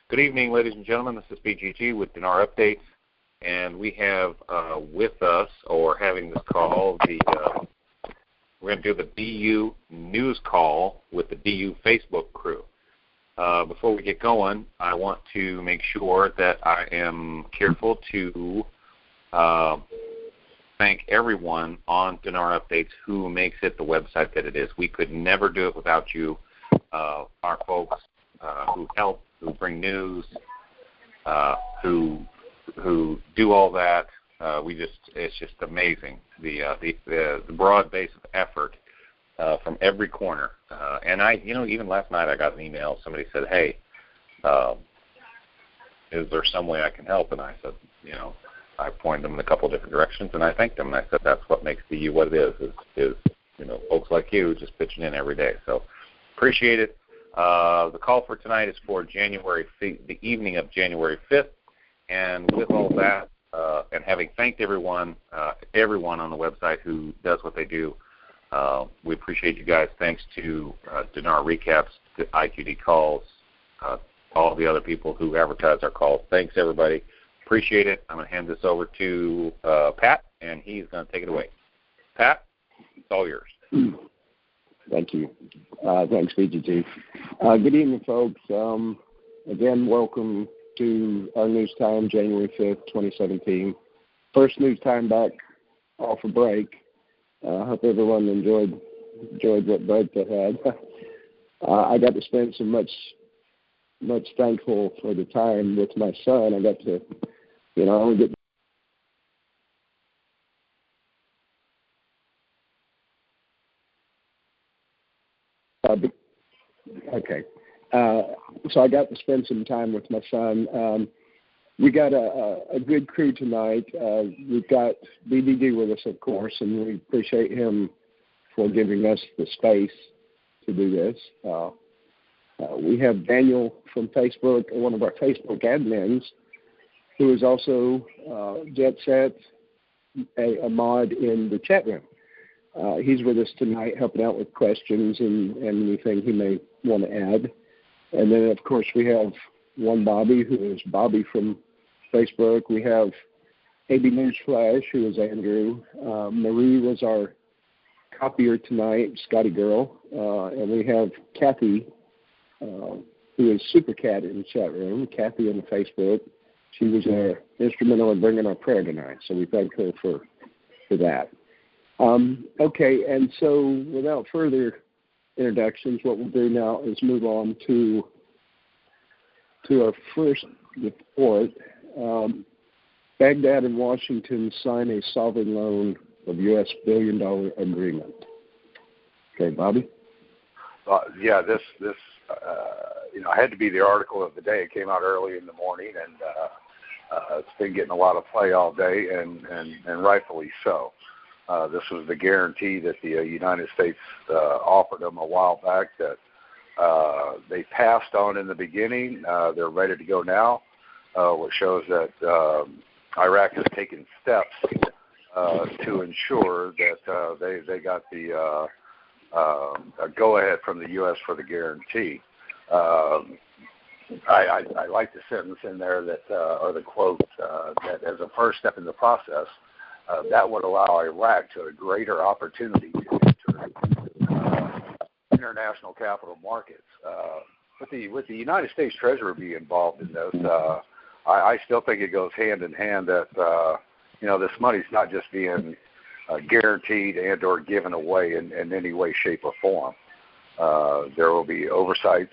Good evening, ladies and gentlemen. This is BGG with Dinar Updates, and we have with us, or having this call, we're going to do the DU news call with the DU Facebook crew. Before we get going, I want to make sure that I am careful to thank everyone on Dinar Updates who makes it the website that it is. We could never do it without you, our folks who help, who bring news, who do all that. It's just amazing, the broad base of effort from every corner. And even last night I got an email. Somebody said, "Hey, is there some way I can help?" And I said, I pointed them in a couple of different directions, and I thanked them. And I said, that's what makes DU what it is folks like you just pitching in every day. So appreciate it. The call for tonight is for the evening of January 5th. And with all that, and having thanked everyone on the website who does what they do, we appreciate you guys. Thanks to Dinar Recaps, to IQD Calls, all the other people who advertise our calls. Thanks, everybody. Appreciate it. I'm going to hand this over to Pat, and he's going to take it away. Pat, it's all yours. Thank you. Thanks, BGG. Good evening, folks. Again, welcome to our news time, January 5th, 2017. First news time back off a break. I hope everyone enjoyed what break they had. I got to spend so much thankful for the time with my son. I got to, get okay. So I got to spend some time with my son. We got a good crew tonight. We've got BDD with us, of course, and we appreciate him for giving us the space to do this. We have Daniel from Facebook, one of our Facebook admins, who is also Jet Set, a mod in the chat room. He's with us tonight helping out with questions and anything he may want to add. And then, of course, we have one Bobby, who is Bobby from Facebook. We have AB Newsflash, who is Andrew. Marie was our copier tonight, Scotty Girl. And we have Kathy, who is Super Cat in the chat room, Kathy on the Facebook. She was instrumental in bringing our prayer tonight, so we thank her for that. Okay, and so without further introductions, what we'll do now is move on to our first report. Baghdad and Washington sign a sovereign loan of U.S. $1 billion agreement. Okay, Bobby? This had to be the article of the day. It came out early in the morning, and it's been getting a lot of play all day, and rightfully so. This was the guarantee that the United States offered them a while back that they passed on in the beginning. They're ready to go now, which shows that Iraq has taken steps to ensure that they got the go-ahead from the U.S. for the guarantee. I like the sentence in there or the quote, that as a first step in the process, that would allow Iraq to a greater opportunity to enter international capital markets. With the United States Treasury being involved in this, I still think it goes hand in hand that this money's not just being guaranteed and or given away in any way, shape, or form. There will be oversights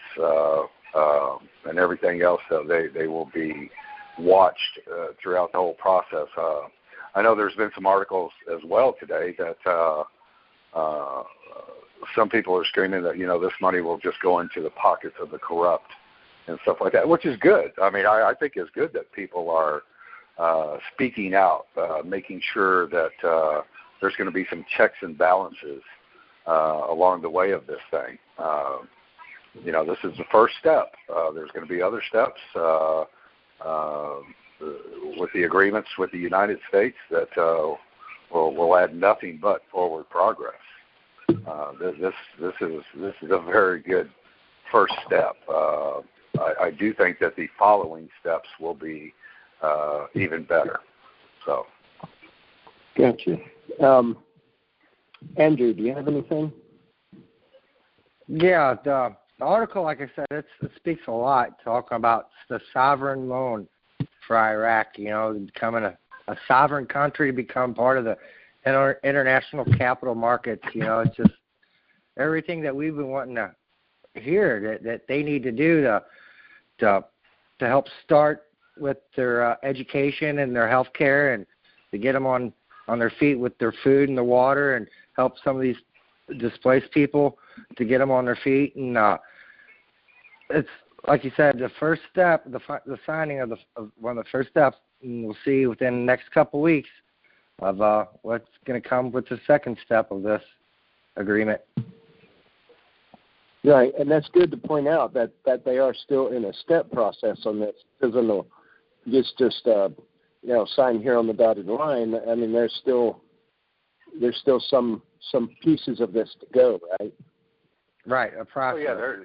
and everything else. So they will be watched throughout the whole process. I know there's been some articles as well today that some people are screaming that, this money will just go into the pockets of the corrupt and stuff like that, which is good. I mean, I think it's good that people are speaking out, making sure that there's going to be some checks and balances along the way of this thing. This is the first step. There's going to be other steps with the agreements with the United States that will add nothing but forward progress. This is a very good first step. I do think that the following steps will be even better. So. Gotcha. Andrew, do you have anything? Yeah, the article, like I said, it speaks a lot, talking about the sovereign loan for Iraq, becoming a sovereign country to become part of the international capital markets. It's just everything that we've been wanting to hear that they need to do to help start with their education and their health care, and to get them on their feet with their food and the water, and help some of these displaced people to get them on their feet. And it's like you said, the first step, the signing of one of the first steps, and we'll see within the next couple of weeks of what's going to come with the second step of this agreement. Right, and that's good to point out that they are still in a step process on this, because in the just sign here on the dotted line. I mean, there's still some pieces of this to go, right? Right, a process. Oh,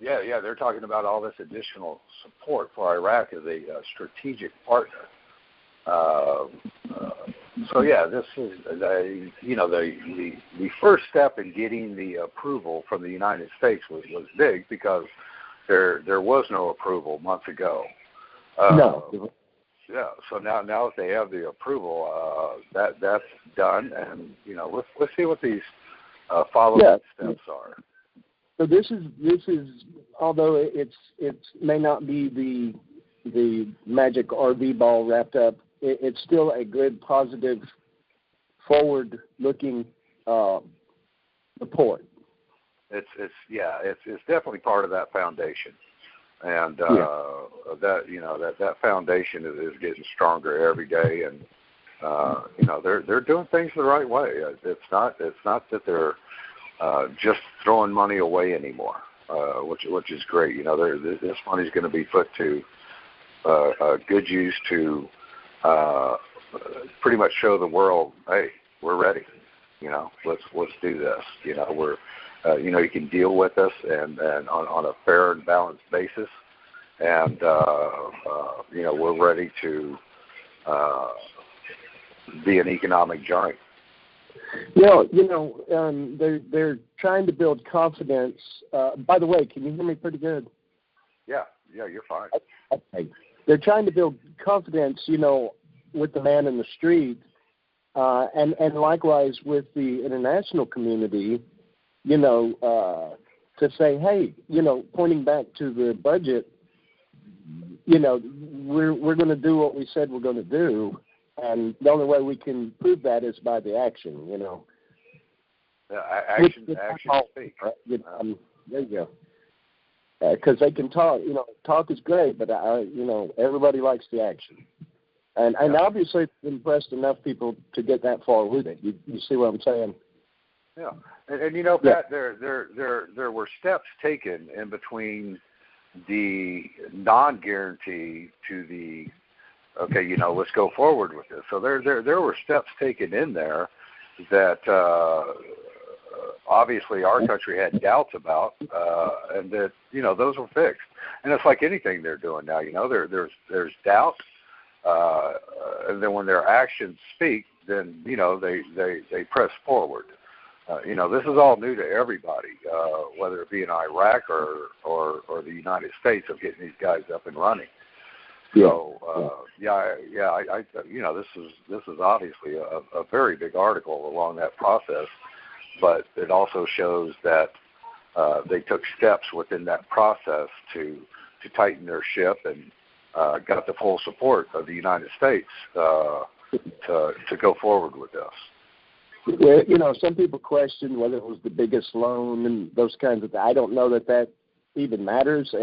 yeah, they're talking about all this additional support for Iraq as a strategic partner. So yeah, this is the first step in getting the approval from the United States was big, because there was no approval months ago. No. Yeah. So now that they have the approval, that's done, and let's see what these following steps are. So this is although it may not be the magic RV ball wrapped up, it's still a good, positive, forward-looking report. It's definitely part of that foundation, and that foundation is getting stronger every day, and they're doing things the right way. It's not that they're just throwing money away anymore, which is great. This money is going to be put to good use to pretty much show the world, hey, we're ready. Let's do this. We're you can deal with us and on a fair and balanced basis, and we're ready to be an economic giant. They're trying to build confidence. By the way, can you hear me pretty good? Yeah, you're fine. Okay. They're trying to build confidence, with the man in the street, and likewise with the international community, to say, hey, pointing back to the budget, we're going to do what we said we're going to do. And the only way we can prove that is by the action, Action speak. Right? There you go. Because they can talk, talk is great, but, everybody likes the action. And obviously it's impressed enough people to get that far with it. You see what I'm saying? Yeah. And Pat, there were steps taken in between the non-guarantee to the okay, let's go forward with this. So there were steps taken in there that obviously our country had doubts about, and that those were fixed. And it's like anything they're doing now. There's doubt, and then when their actions speak, then they press forward. This is all new to everybody, whether it be in Iraq or the United States, of getting these guys up and running. So this is obviously a very big article along that process, but it also shows that they took steps within that process to tighten their ship, and got the full support of the United States to go forward with this. Well, some people question whether it was the biggest loan and those kinds of things. I don't know that even matters.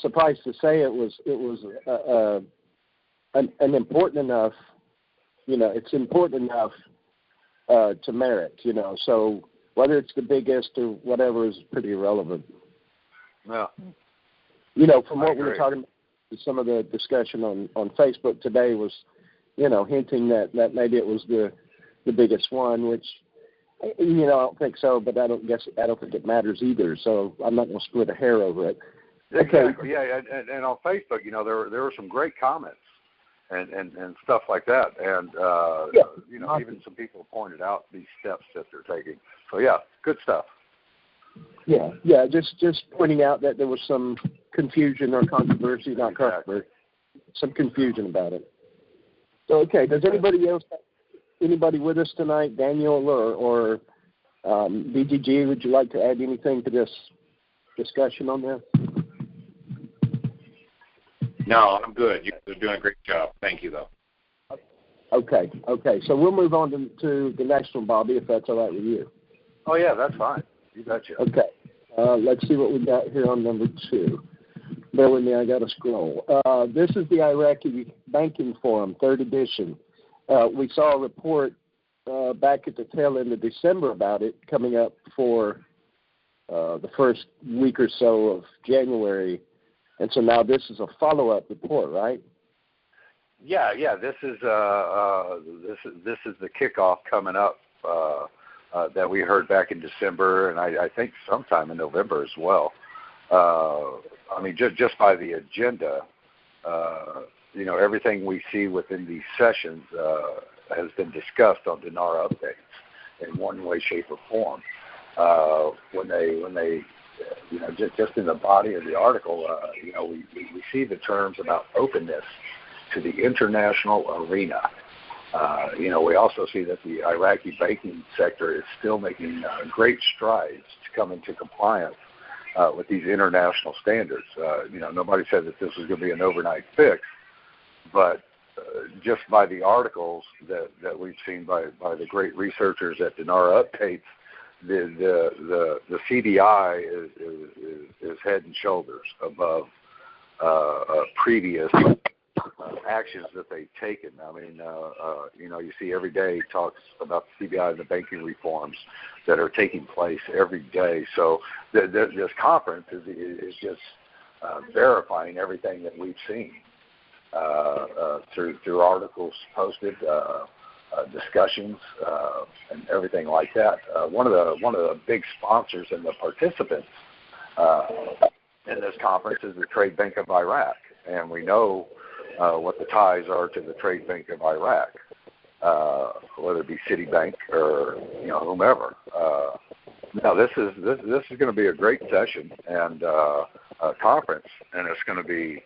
Suffice to say, it was an important enough. It's important enough to merit. So whether it's the biggest or whatever is pretty irrelevant. Yeah. From what we were talking about, some of the discussion on Facebook today was, hinting that maybe it was the biggest one, which I don't think so, but I don't think it matters either. So I'm not going to split a hair over it. Exactly. Yeah, and on Facebook, there were some great comments and stuff like that, and even some people pointed out these steps that they're taking. So yeah, good stuff. Yeah. Just pointing out that there was some confusion or controversy, not controversy, some confusion about it. So okay, does anybody with us tonight, Daniel or BGG? Would you like to add anything to this discussion on this? No, I'm good. You're doing a great job. Thank you, though. Okay. So we'll move on to the next one, Bobby, if that's all right with you. Oh, yeah, that's fine. You betcha. Okay. Let's see what we got here on number 2. Bear with me, I got to scroll. This is the Iraqi Banking Forum, 3rd edition. We saw a report back at the tail end of December about it coming up for the first week or so of January. And so now this is a follow-up report, right? Yeah. This is the kickoff coming up that we heard back in December, and I think sometime in November as well. Just by the agenda, everything we see within these sessions has been discussed on Dinar updates in one way, shape, or form. When they just in the body of the article, we see the terms about openness to the international arena. We also see that the Iraqi banking sector is still making great strides to come into compliance with these international standards. Nobody said that this was going to be an overnight fix, but just by the articles that we've seen by the great researchers at Dinar Updates, the CDI is head and shoulders above previous actions that they've taken. You see every day talks about the CBI and the banking reforms that are taking place every day. So this conference is just verifying everything that we've seen through articles posted, discussions, and everything like that. One of the big sponsors and the participants in this conference is the Trade Bank of Iraq, and we know what the ties are to the Trade Bank of Iraq, whether it be Citibank or whomever. This is going to be a great session and conference, and it's going to be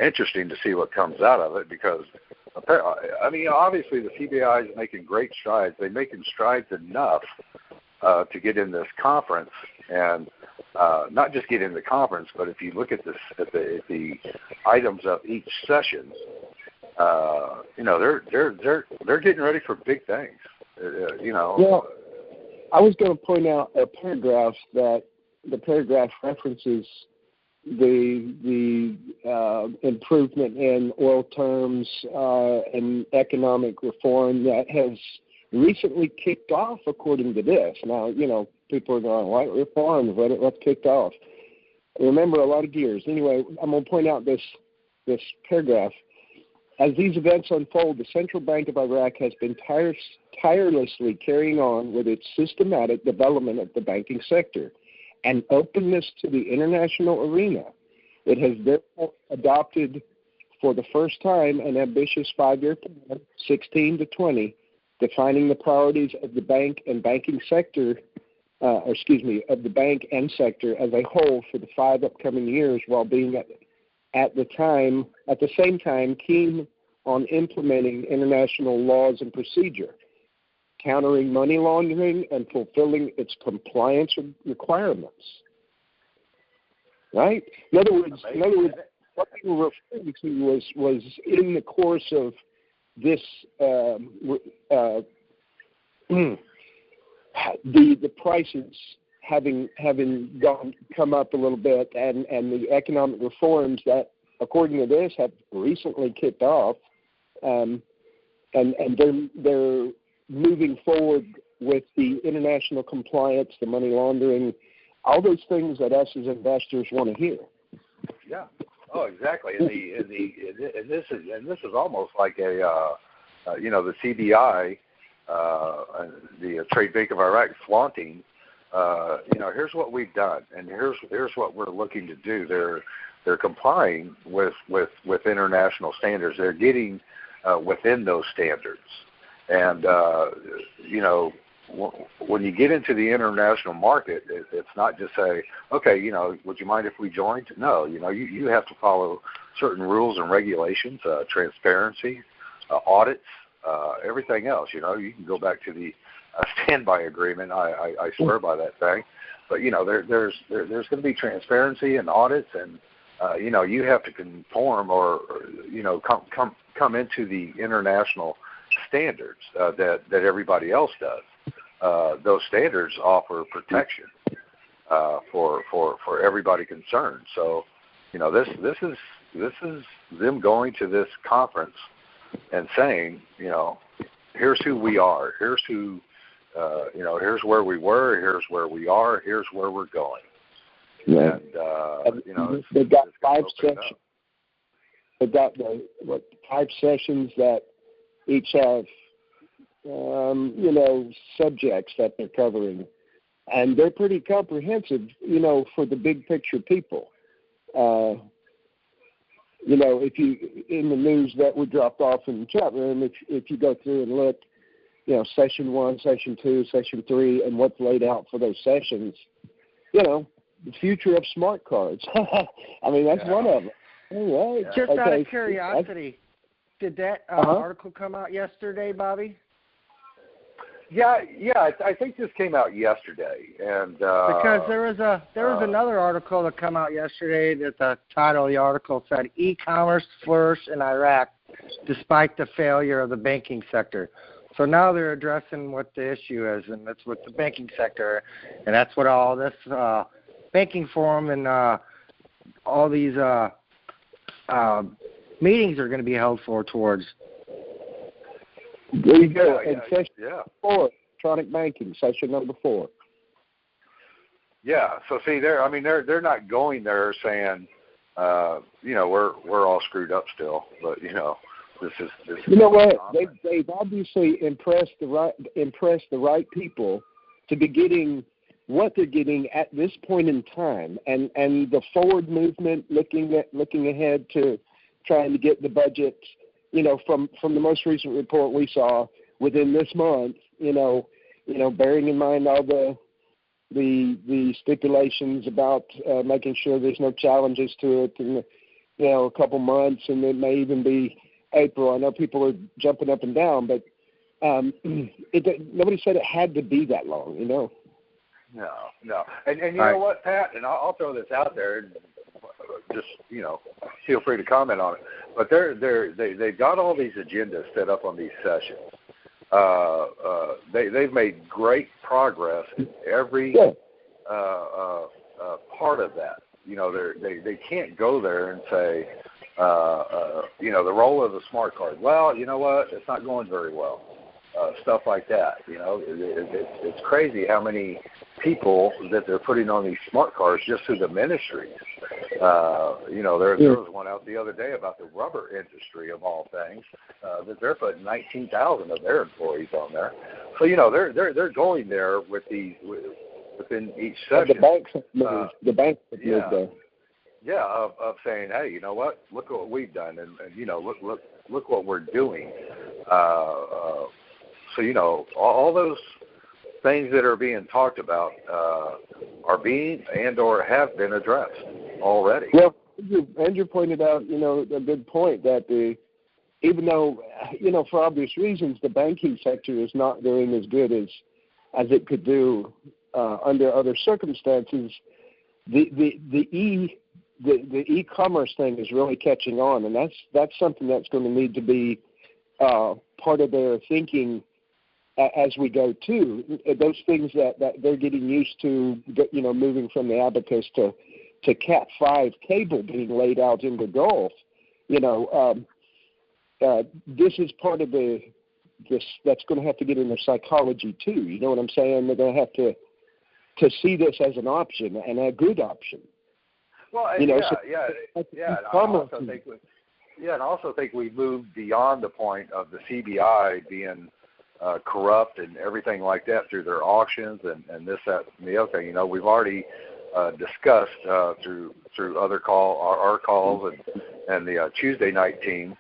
interesting to see what comes out of it, because obviously the CBI is making great strides. They're making strides enough to get in this conference, and not just get in the conference, but if you look at this at the items of each session, they're getting ready for big things. Well, I was going to point out a paragraph that the paragraph references the improvement in oil terms and economic reform that has recently kicked off, according to this. Now, people are going, what reforms? What's kicked off? Remember, a lot of gears. Anyway, I'm going to point out this paragraph. As these events unfold, the Central Bank of Iraq has been tirelessly carrying on with its systematic development of the banking sector and openness to the international arena. It has therefore adopted for the first time an ambitious 5-year plan, 16 to 20, defining the priorities of the bank and banking sector, of the bank and sector as a whole for the 5 upcoming years, while being at the same time keen on implementing international laws and procedure, countering money laundering, and fulfilling its compliance requirements. Right? In other words, what they were referring to was in the course of this the prices having come up a little bit, and the economic reforms that, according to this, have recently kicked off, and they're moving forward with the international compliance, the money laundering, all those things that us as investors want to hear. Yeah. Oh, exactly. And this is almost like the CBI, the Trade Bank of Iraq, flaunting here's what we've done, and here's what we're looking to do. They're complying with international standards. They're getting within those standards, and when you get into the international market, it's not just say, okay, would you mind if we joined? No, you have to follow certain rules and regulations, transparency, audits, everything else. You can go back to the standby agreement. I swear by that thing. But there's going to be transparency and audits, and you have to conform or come into the international standards that everybody else does. Those standards offer protection for everybody concerned. So, this is them going to this conference and saying, here's who we are, here's who, here's where we were, here's where we are, here's where we're going. Yeah. And they've got 5 sessions. They've got 5 sessions that each have subjects that they're covering, and they're pretty comprehensive, for the big picture people. If you, in the news that we dropped off in the chat room, if you go through and look, session 1, session 2, session 3, and what's laid out for those sessions, the future of smart cards. I mean, that's one of them. Anyway, just out of curiosity, did that article come out yesterday, Bobby? Yeah, I think this came out yesterday, and because there was another article that came out yesterday that the title of the article said e-commerce flourished in Iraq despite the failure of the banking sector. So now they're addressing what the issue is, and that's with the banking sector, and that's what all this banking forum and all these meetings are going to be held towards. There you go. Session 4, electronic banking, session number 4. Yeah. So see, they're not going there saying, we're all screwed up still, but this is. You know what? They've obviously impressed the right people to be getting what they're getting at this point in time, and the forward movement, looking ahead to trying to get the budget. From the most recent report we saw within this month, bearing in mind all the stipulations about making sure there's no challenges to it, and a couple months, and it may even be April. I know people are jumping up and down, but nobody said it had to be that long. No, and you know what, Pat? And I'll throw this out there. And just feel free to comment on it. But they've got all these agendas set up on these sessions. They've made great progress in every part of that. They can't go there and say, the role of the smart card. Well, you know what? It's not going very well. Stuff like that. It's crazy how many people that they're putting on these smart cards just through the ministries. There was one out the other day about the rubber industry of all things that they're putting 19,000 of their employees on there. So they're going there with these within each session. The banks have moved. There. Yeah, of saying, hey, you know what? Look at what we've done, and look what we're doing. So all those things that are being talked about are being and or have been addressed already. Well, Andrew pointed out, a good point that even though, for obvious reasons, the banking sector is not doing as good as it could do under other circumstances, the e-commerce thing is really catching on, and that's something that's going to need to be part of their thinking as we go too. Those things that they're getting used to, moving from the abacus to Cat 5 cable being laid out in the Gulf. This is part of this that's going to have to get in their psychology too. You know what I'm saying? They're going to have to see this as an option and a good option. Well, and I also think we moved beyond the point of the CBI being corrupt and everything like that through their auctions and this, that, and the other thing. You know, we've already discussed through other our calls and the Tuesday night team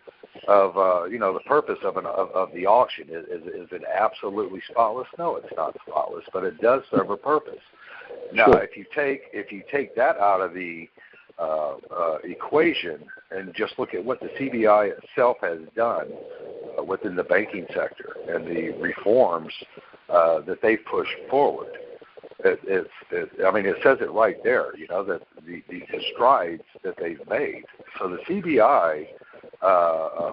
of you know, the purpose of the auction. Is it absolutely spotless? No, it's not spotless, but it does serve a purpose. Now, Sure. if you take that out of the equation and just look at what the CBI itself has done within the banking sector and the reforms that they've pushed forward, I mean, it says it right there, you know, that the strides that they've made. So the CBI,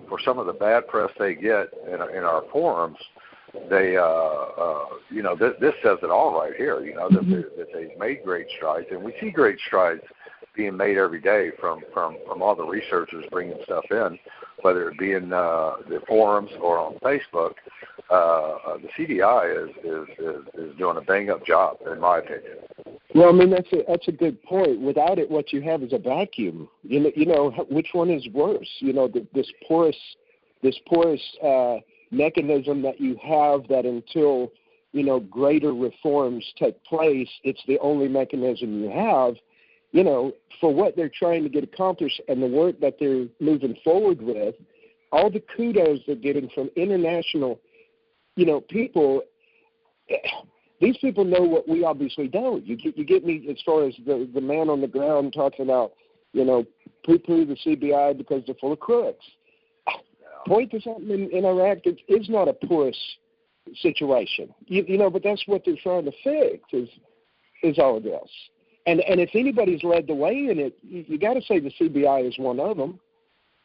for some of the bad press they get in our forums, they, you know, this says it all right here, you know, that they've made great strides, and we see great strides being made every day from all the researchers bringing stuff in, whether it be in the forums or on Facebook. The CDI is doing a bang-up job, in my opinion. Well, I mean, that's a good point. Without it, what you have is a vacuum. You know, which one is worse? You know, this porous mechanism that you have, that until, you know, greater reforms take place, it's the only mechanism you have, you know, for what they're trying to get accomplished and the work that they're moving forward with. All the kudos they're getting from international, you know, people. These people know what we obviously don't. You get me as far as the man on the ground talking about, you know, poo-poo the CBI because they're full of crooks. Point to something in Iraq that is not a porous situation. You know, but that's what they're trying to fix is all of this. And if anybody's led the way in it, you got to say the CBI is one of them.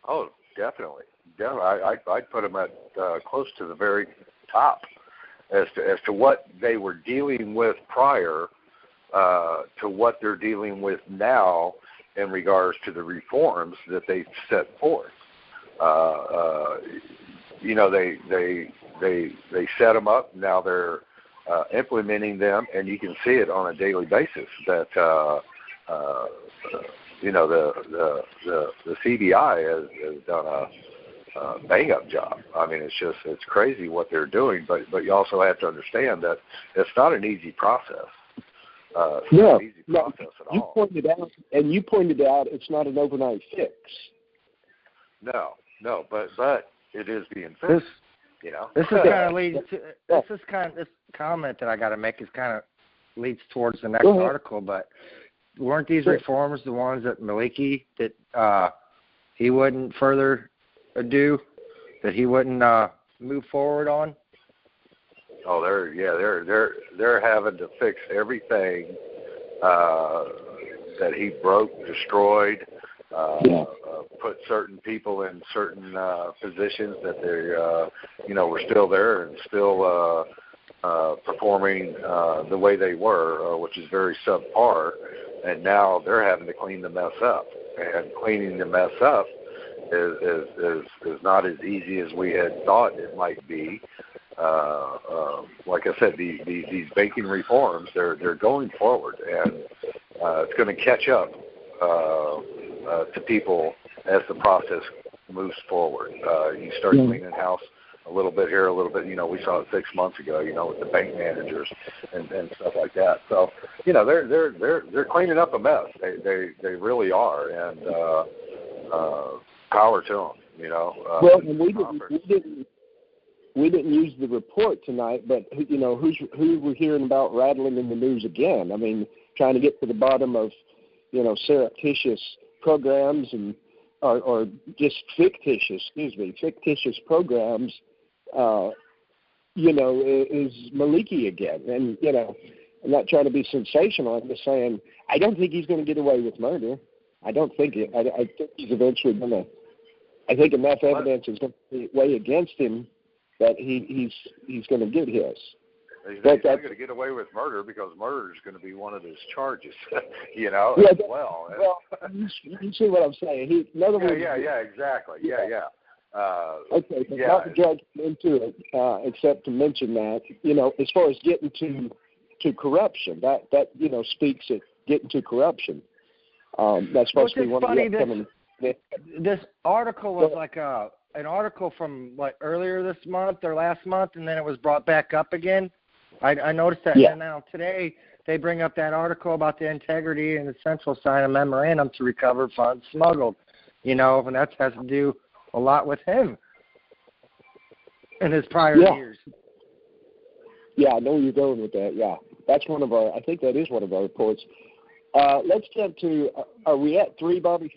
Oh, definitely. I'd put them at close to the very top as to what they were dealing with prior to what they're dealing with now in regards to the reforms that they've set forth. You know, they set them up. Now they're implementing them, and you can see it on a daily basis that you know, the CBI has done a bang-up job. I mean, it's crazy what they're doing, but you also have to understand that it's not an easy process. It's not an easy process at all. You pointed out it's not an overnight fix. No, but it is being fixed. You know, this is kind of leads to this comment that I got to make is kind of leads towards the next article. But weren't these reforms the ones that Maliki that he wouldn't further do, that he wouldn't move forward on? Oh, they're having to fix everything that he broke, destroyed. Put certain people in certain positions that they, you know, were still there and still performing the way they were, which is very subpar. And now they're having to clean the mess up. And cleaning the mess up is not as easy as we had thought it might be. Like I said, these banking reforms, they're going forward, and it's going to catch up to people as the process moves forward. You start cleaning house a little bit here, a little bit. You know, we saw it 6 months ago. You know, with the bank managers and stuff like that. So, you know, they're cleaning up a mess. They really are, and power to them. You know. Well, we didn't use the report tonight, but you know, who we're hearing about rattling in the news again? I mean, trying to get to the bottom of, you know, surreptitious programs and or just fictitious programs, you know, is Maliki again. And, you know, I'm not trying to be sensational. I'm just saying I don't think he's going to get away with murder. I don't think it. I think he's eventually going to. I think enough evidence is going to weigh against him that he's going to get his. He's not going to get away with murder because murder is going to be one of his charges, you know, as well. Well, you see what I'm saying. Exactly. Yeah. Okay, but not to drag into it, except to mention that, you know, as far as getting to corruption, that you know, speaks at getting to corruption. That's supposed to be one of the upcoming. This article was like a an article from earlier this month or last month, and then it was brought back up again. I noticed that. Yeah. And now today they bring up that article about the integrity and essential sign a memorandum to recover funds smuggled. And that has to do a lot with him in his prior years. Yeah, I know where you're going with that. Yeah, that's I think that is one of our reports. Let's jump to, are we at 3, Bobby?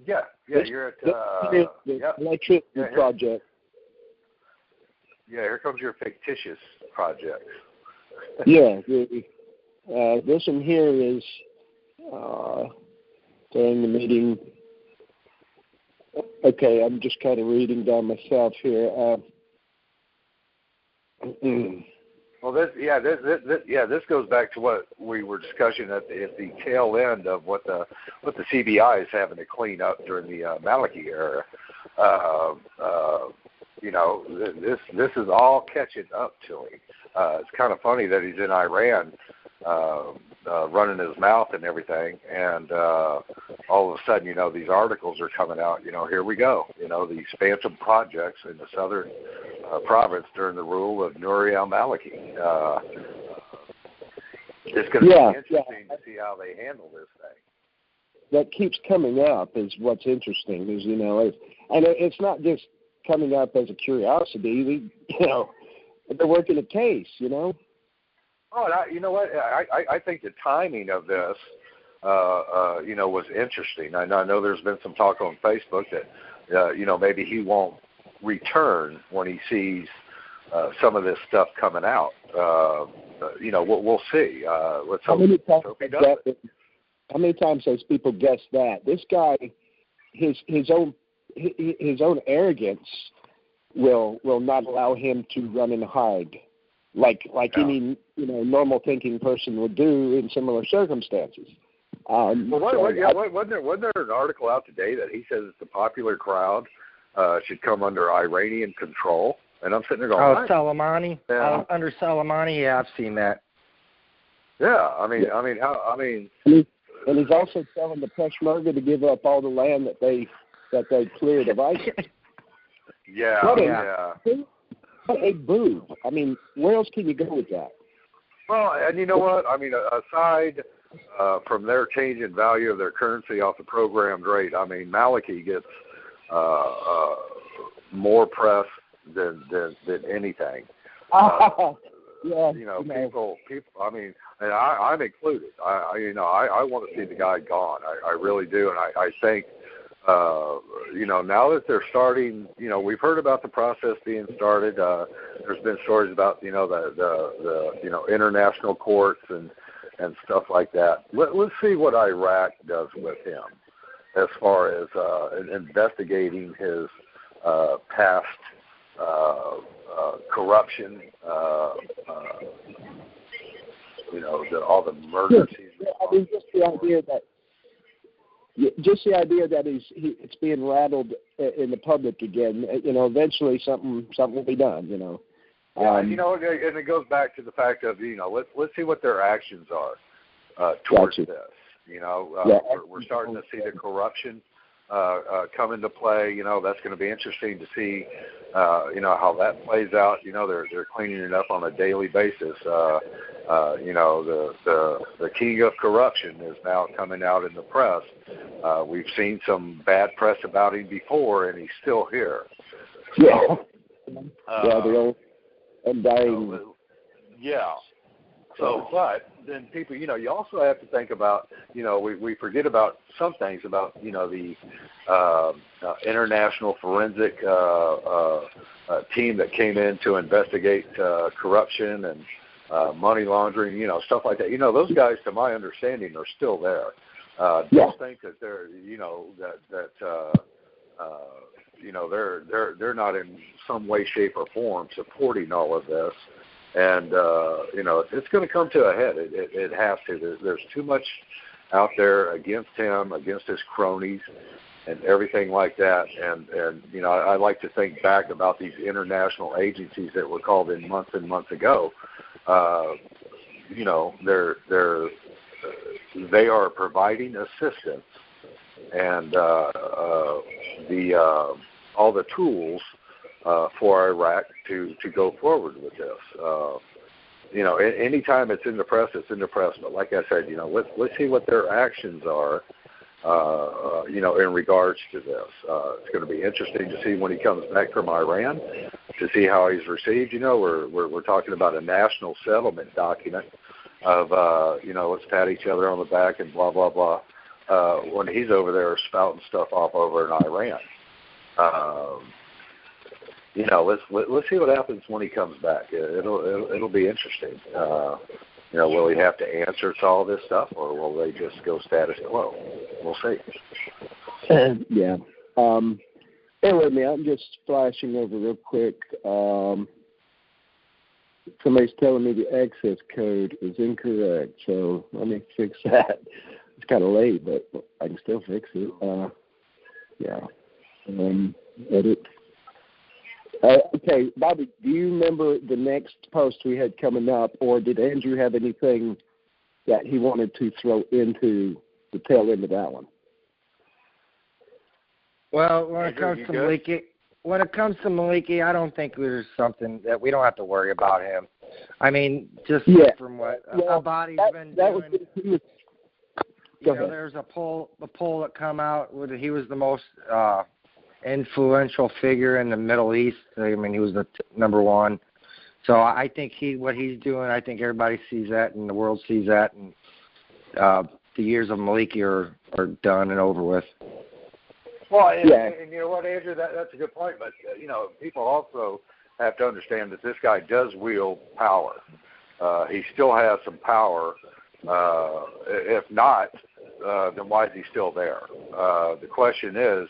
Yeah, you're at the electricity project. Yeah, here comes your fictitious project. Yeah, this one here is during the meeting. Okay, I'm just kind of reading down myself here. Well, this goes back to what we were discussing at the tail end of what the CBI is having to clean up during the Maliki era. This is all catching up to him. It's kind of funny that he's in Iran, running his mouth and everything, and all of a sudden, these articles are coming out. Here we go. These phantom projects in the southern province during the rule of Nouri al-Maliki. It's going to be interesting to see how they handle this thing. That keeps coming up is what's interesting. Is and it's not just coming up as a curiosity. They're working a case. Oh, you know what? I think the timing of this, was interesting. I know there's been some talk on Facebook that, maybe he won't return when he sees some of this stuff coming out. We'll see. Let's hope he does it. How many times has people guessed that? This guy, his own arrogance will not allow him to run and hide, like any normal thinking person would do in similar circumstances. Wasn't there an article out today that he says the popular crowd should come under Iranian control? And I'm sitting there going, Soleimani. Under Soleimani, yeah, I've seen that. Yeah, and he's also telling the Peshmerga to give up all the land that they cleared of ISIS. What a boob. Where else can you go with that? Well, and you know what? Aside from their change in value of their currency off the programmed rate, Maliki gets more press than anything. People. And I'm included. I want to see the guy gone. I really do, and I think. Now that they're starting, we've heard about the process being started. There's been stories about, the international courts and stuff like that. Let's see what Iraq does with him as far as investigating his past corruption, all the murders he's just the idea that it's being rattled in the public again. Eventually something will be done. And it goes back to the fact of let's see what their actions are towards this. We're starting to see the corruption come into play. That's going to be interesting to see. How that plays out. They're cleaning it up on a daily basis. The king of corruption is now coming out in the press. We've seen some bad press about him before, and he's still here. The old undying. So, but then people, you also have to think about, we forget about some things about, the international forensic team that came in to investigate corruption and money laundering, stuff like that. Those guys, to my understanding, are still there. Don't think that they're, they're not in some way, shape, or form supporting all of this. And, it's going to come to a head. It has to. There's too much out there against him, against his cronies, and everything like that. And I like to think back about these international agencies that were called in months and months ago. They are providing assistance, and all the tools for Iraq to go forward with this. Anytime it's in the press, it's in the press. But like I said, let's see what their actions are, in regards to this. It's going to be interesting to see when he comes back from Iran, to see how he's received. We're talking about a national settlement document of, let's pat each other on the back and blah, blah, blah, when he's over there spouting stuff off over in Iran. Let's see what happens when he comes back. It'll be interesting. Will he have to answer to all this stuff, or will they just go status quo? We'll see. Yeah. Bear with me. I'm just flashing over real quick. Somebody's telling me the access code is incorrect, so let me fix that. It's kind of late, but I can still fix it. Edit. Okay, Bobby, do you remember the next post we had coming up, or did Andrew have anything that he wanted to throw into the tail end of that one? Well, when it comes to Maliki, I don't think there's something that we don't have to worry about him. I mean, just from what Abadi's been doing. There's a poll that come out. He was the most influential figure in the Middle East. I mean, he was the number one. So I think what he's doing, I think everybody sees that and the world sees that. And the years of Maliki are done and over with. Well, and you know what, Andrew, that's a good point. But, people also have to understand that this guy does wield power. He still has some power. If not, then why is he still there? The question is,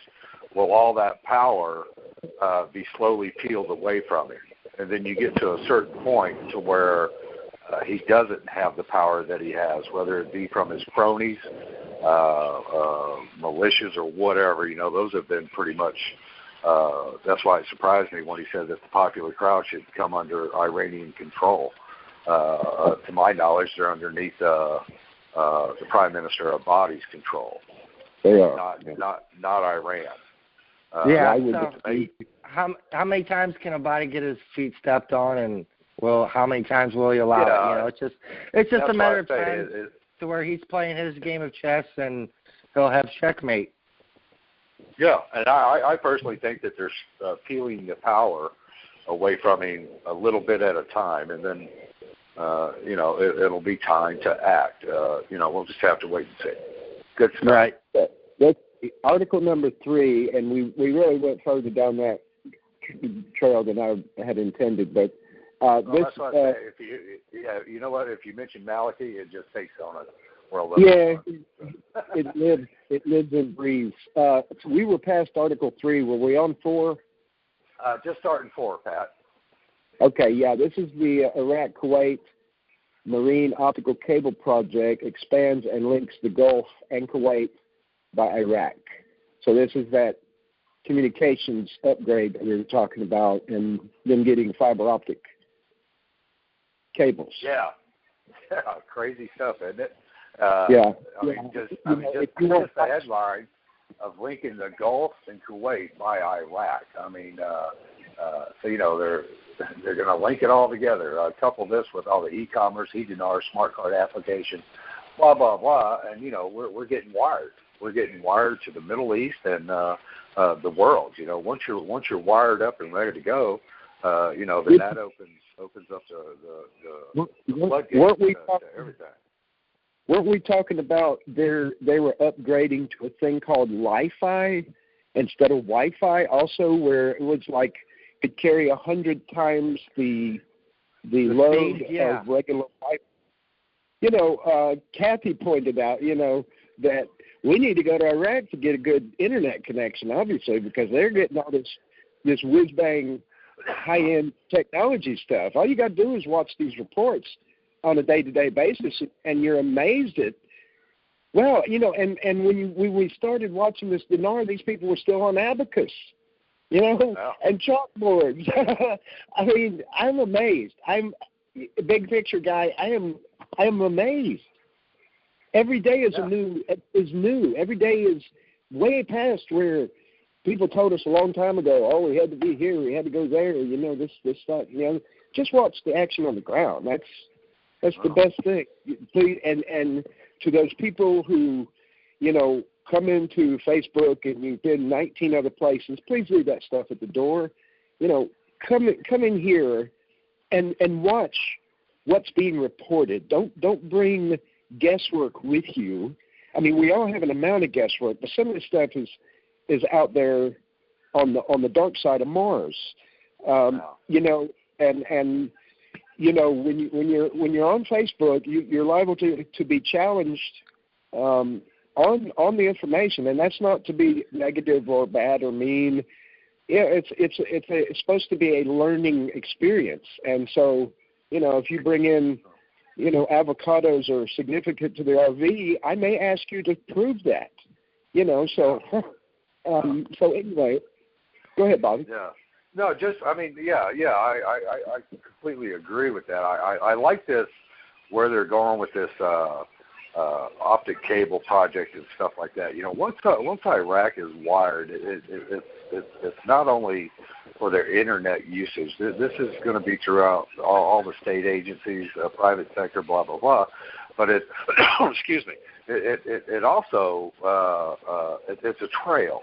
will all that power be slowly peeled away from him? And then you get to a certain point to where he doesn't have the power that he has, whether it be from his cronies, militias, or whatever. Those have been pretty much, that's why it surprised me when he said that the popular crowd should come under Iranian control. To my knowledge, they're underneath the Prime Minister Abadi's control. They are. Not Iran. How many times can Abadi get his feet stepped on, and how many times will he allow it? It's just a matter of time to where he's playing his game of chess, and he'll have checkmate. Yeah, and I personally think that there's peeling the power away from him a little bit at a time, and then it'll be time to act. We'll just have to wait and see. Good stuff. Right. That's article number 3, and we really went further down that trail than I had intended. But that's what I say. You know what? If you mention Maliki, it just takes on a world. It lives and breathes. So we were past article 3. Were we on 4? Just starting 4, Pat. Okay, this is the Iraq-Kuwait Marine Optical Cable Project expands and links the Gulf and Kuwait by Iraq. So this is that communications upgrade that we were talking about, and them getting fiber optic cables. Yeah, crazy stuff, isn't it? Just the headline of linking the Gulf and Kuwait by Iraq. I mean, they're going to link it all together. Couple this with all the e-commerce, Dinar, smart card application, blah blah blah, and we're getting wired. We're getting wired to the Middle East and the world. Once you're wired up and ready to go, then that opens up the floodgates to everything. Weren't we talking about they were upgrading to a thing called Li-Fi instead of Wi-Fi? Also, where it was like it carry 100 times the load of regular Wi-Fi. Kathy pointed out, that we need to go to Iraq to get a good internet connection, obviously, because they're getting all this whiz-bang high-end technology stuff. All you got to do is watch these reports on a day-to-day basis, and you're amazed at, and when we started watching this Dinar, these people were still on Abacus, and chalkboards. I mean, I'm amazed. I'm a big picture guy. I am amazed. Every day is new. Every day is way past where people told us a long time ago, oh, we had to be here, we had to go there, this stuff, just watch the action on the ground. That's the best thing. Please, and to those people who, come into Facebook and you've been 19 other places, please leave that stuff at the door. Come in here and watch what's being reported. Don't bring guesswork with you. I mean, we all have an amount of guesswork, but some of the stuff is out there on the dark side of Mars. And when you're on Facebook, you're liable to be challenged on the information, and that's not to be negative or bad or mean. Yeah, it's supposed to be a learning experience, and so if you bring in avocados are significant to the RV, I may ask you to prove that. So anyway, go ahead, Bobby. Yeah. No, I completely agree with that. I like this, where they're going with this optic cable project and stuff like that. Once Iraq is wired, it's not only for their internet usage. This is going to be throughout all the state agencies, private sector, blah blah blah. But it, excuse me, it also it's a trail.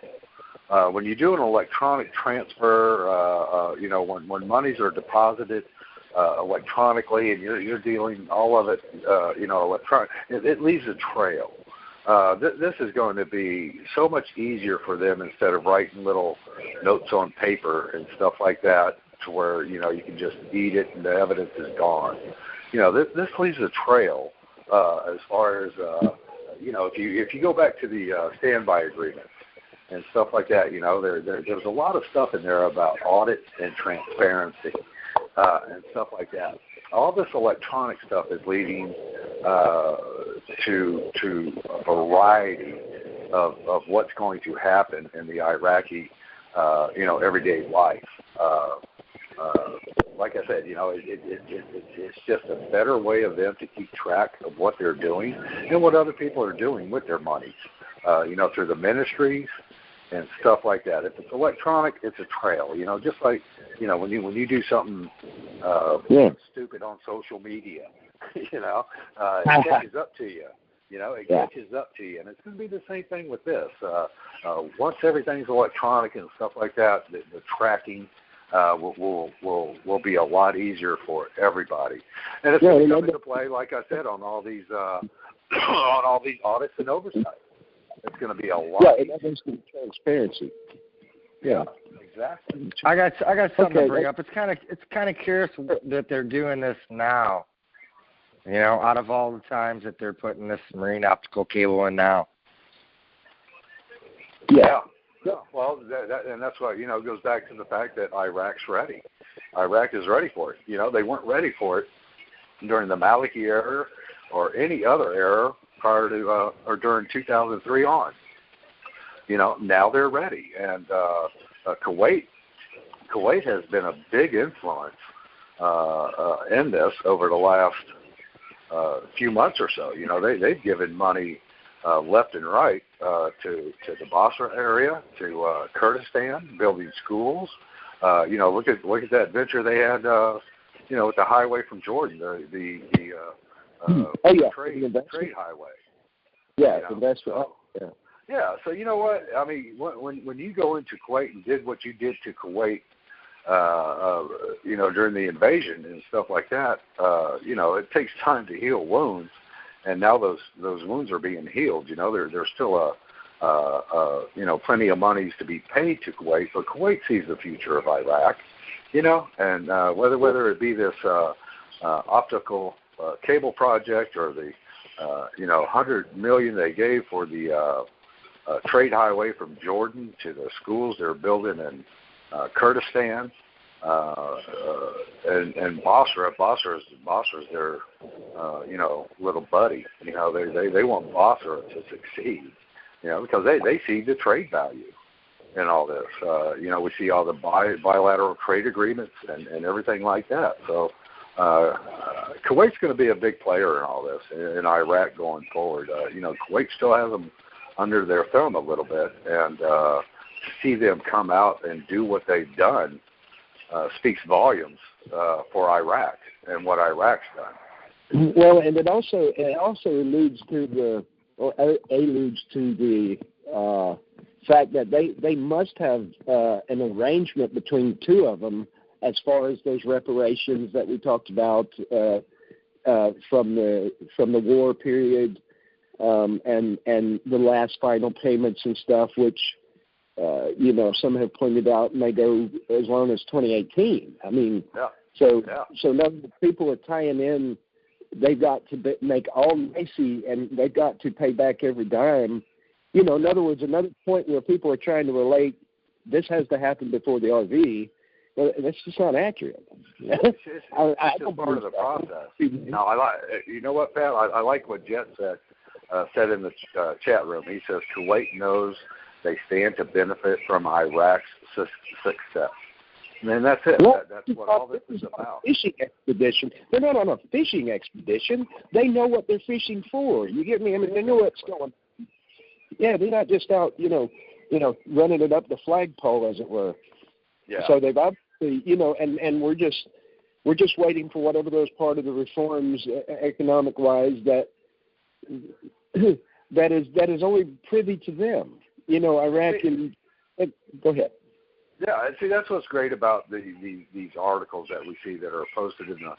When you do an electronic transfer, when monies are deposited electronically, and you're dealing all of it, electronic, it leaves a trail. This is going to be so much easier for them instead of writing little notes on paper and stuff like that, to where you can just eat it and the evidence is gone. This leaves a trail as far as if you go back to the standby agreements and stuff like that, there's a lot of stuff in there about audit and transparency and stuff like that. All this electronic stuff is leading to a variety of what's going to happen in the Iraqi, everyday life. Like I said, it's just a better way of them to keep track of what they're doing and what other people are doing with their money, through the ministries and stuff like that. If it's electronic, it's a trail. Just like when you do something stupid on social media, it catches up to you. It catches up to you, and it's going to be the same thing with this. Once everything's electronic and stuff like that, the tracking will be a lot easier for everybody, and it's going to come into play, like I said, on all these audits and oversight. It's going to be a lot. Yeah, it has transparency. Yeah, exactly. I got something to bring up. It's kind of curious that they're doing this now. Out of all the times that they're putting this marine optical cable in now. Yeah. Well, and that's why it goes back to the fact that Iraq's ready. Iraq is ready for it. They weren't ready for it during the Maliki era or any other era prior to or during 2003 on. Now they're ready, and Kuwait has been a big influence in this over the last few months or so. They've given money left and right to the Basra area, to Kurdistan, building schools. Look at that venture they had, with the highway from Jordan, the trade highway. Yeah, that's right. Yeah. Yeah, so you know what? I mean, when you go into Kuwait and did what you did to Kuwait, during the invasion and stuff like that, it takes time to heal wounds, and now those wounds are being healed. There's still plenty of monies to be paid to Kuwait, but Kuwait sees the future of Iraq, and whether it be this optical cable project or the $100 million they gave for the trade highway from Jordan to the schools they're building in Kurdistan, and Basra's their little buddy. They want Basra to succeed, because they see the trade value in all this. We see all the bilateral trade agreements and everything like that. So Kuwait's going to be a big player in all this in Iraq going forward. Kuwait still has them under their thumb a little bit, and see them come out and do what they've done speaks volumes for Iraq and what Iraq's done. Well, and it also alludes to the fact that they must have an arrangement between two of them as far as those reparations that we talked about from the war period and the last final payments and stuff, which some have pointed out may go as long as 2018. I mean, so now the people are tying in. They've got to make all Macy, and they've got to pay back every dime. In other words, another point where people are trying to relate, this has to happen before the RV. Well, that's just not accurate. It's just part of the process. No, you know what, Pat? I like what Jet said in the chat room. He says Kuwait knows they stand to benefit from Iraq's success. And that's it. Well, that's what all this is about. Fishing expedition. They're not on a fishing expedition. They know what they're fishing for. You get me? I mean, they know what's going on. Yeah, they're not just out, running it up the flagpole, as it were. Yeah. So they've obviously, and we're just waiting for whatever those part of the reforms, economic-wise, that is only privy to them. Iraq and go ahead. Yeah, see, that's what's great about these articles that we see that are posted in the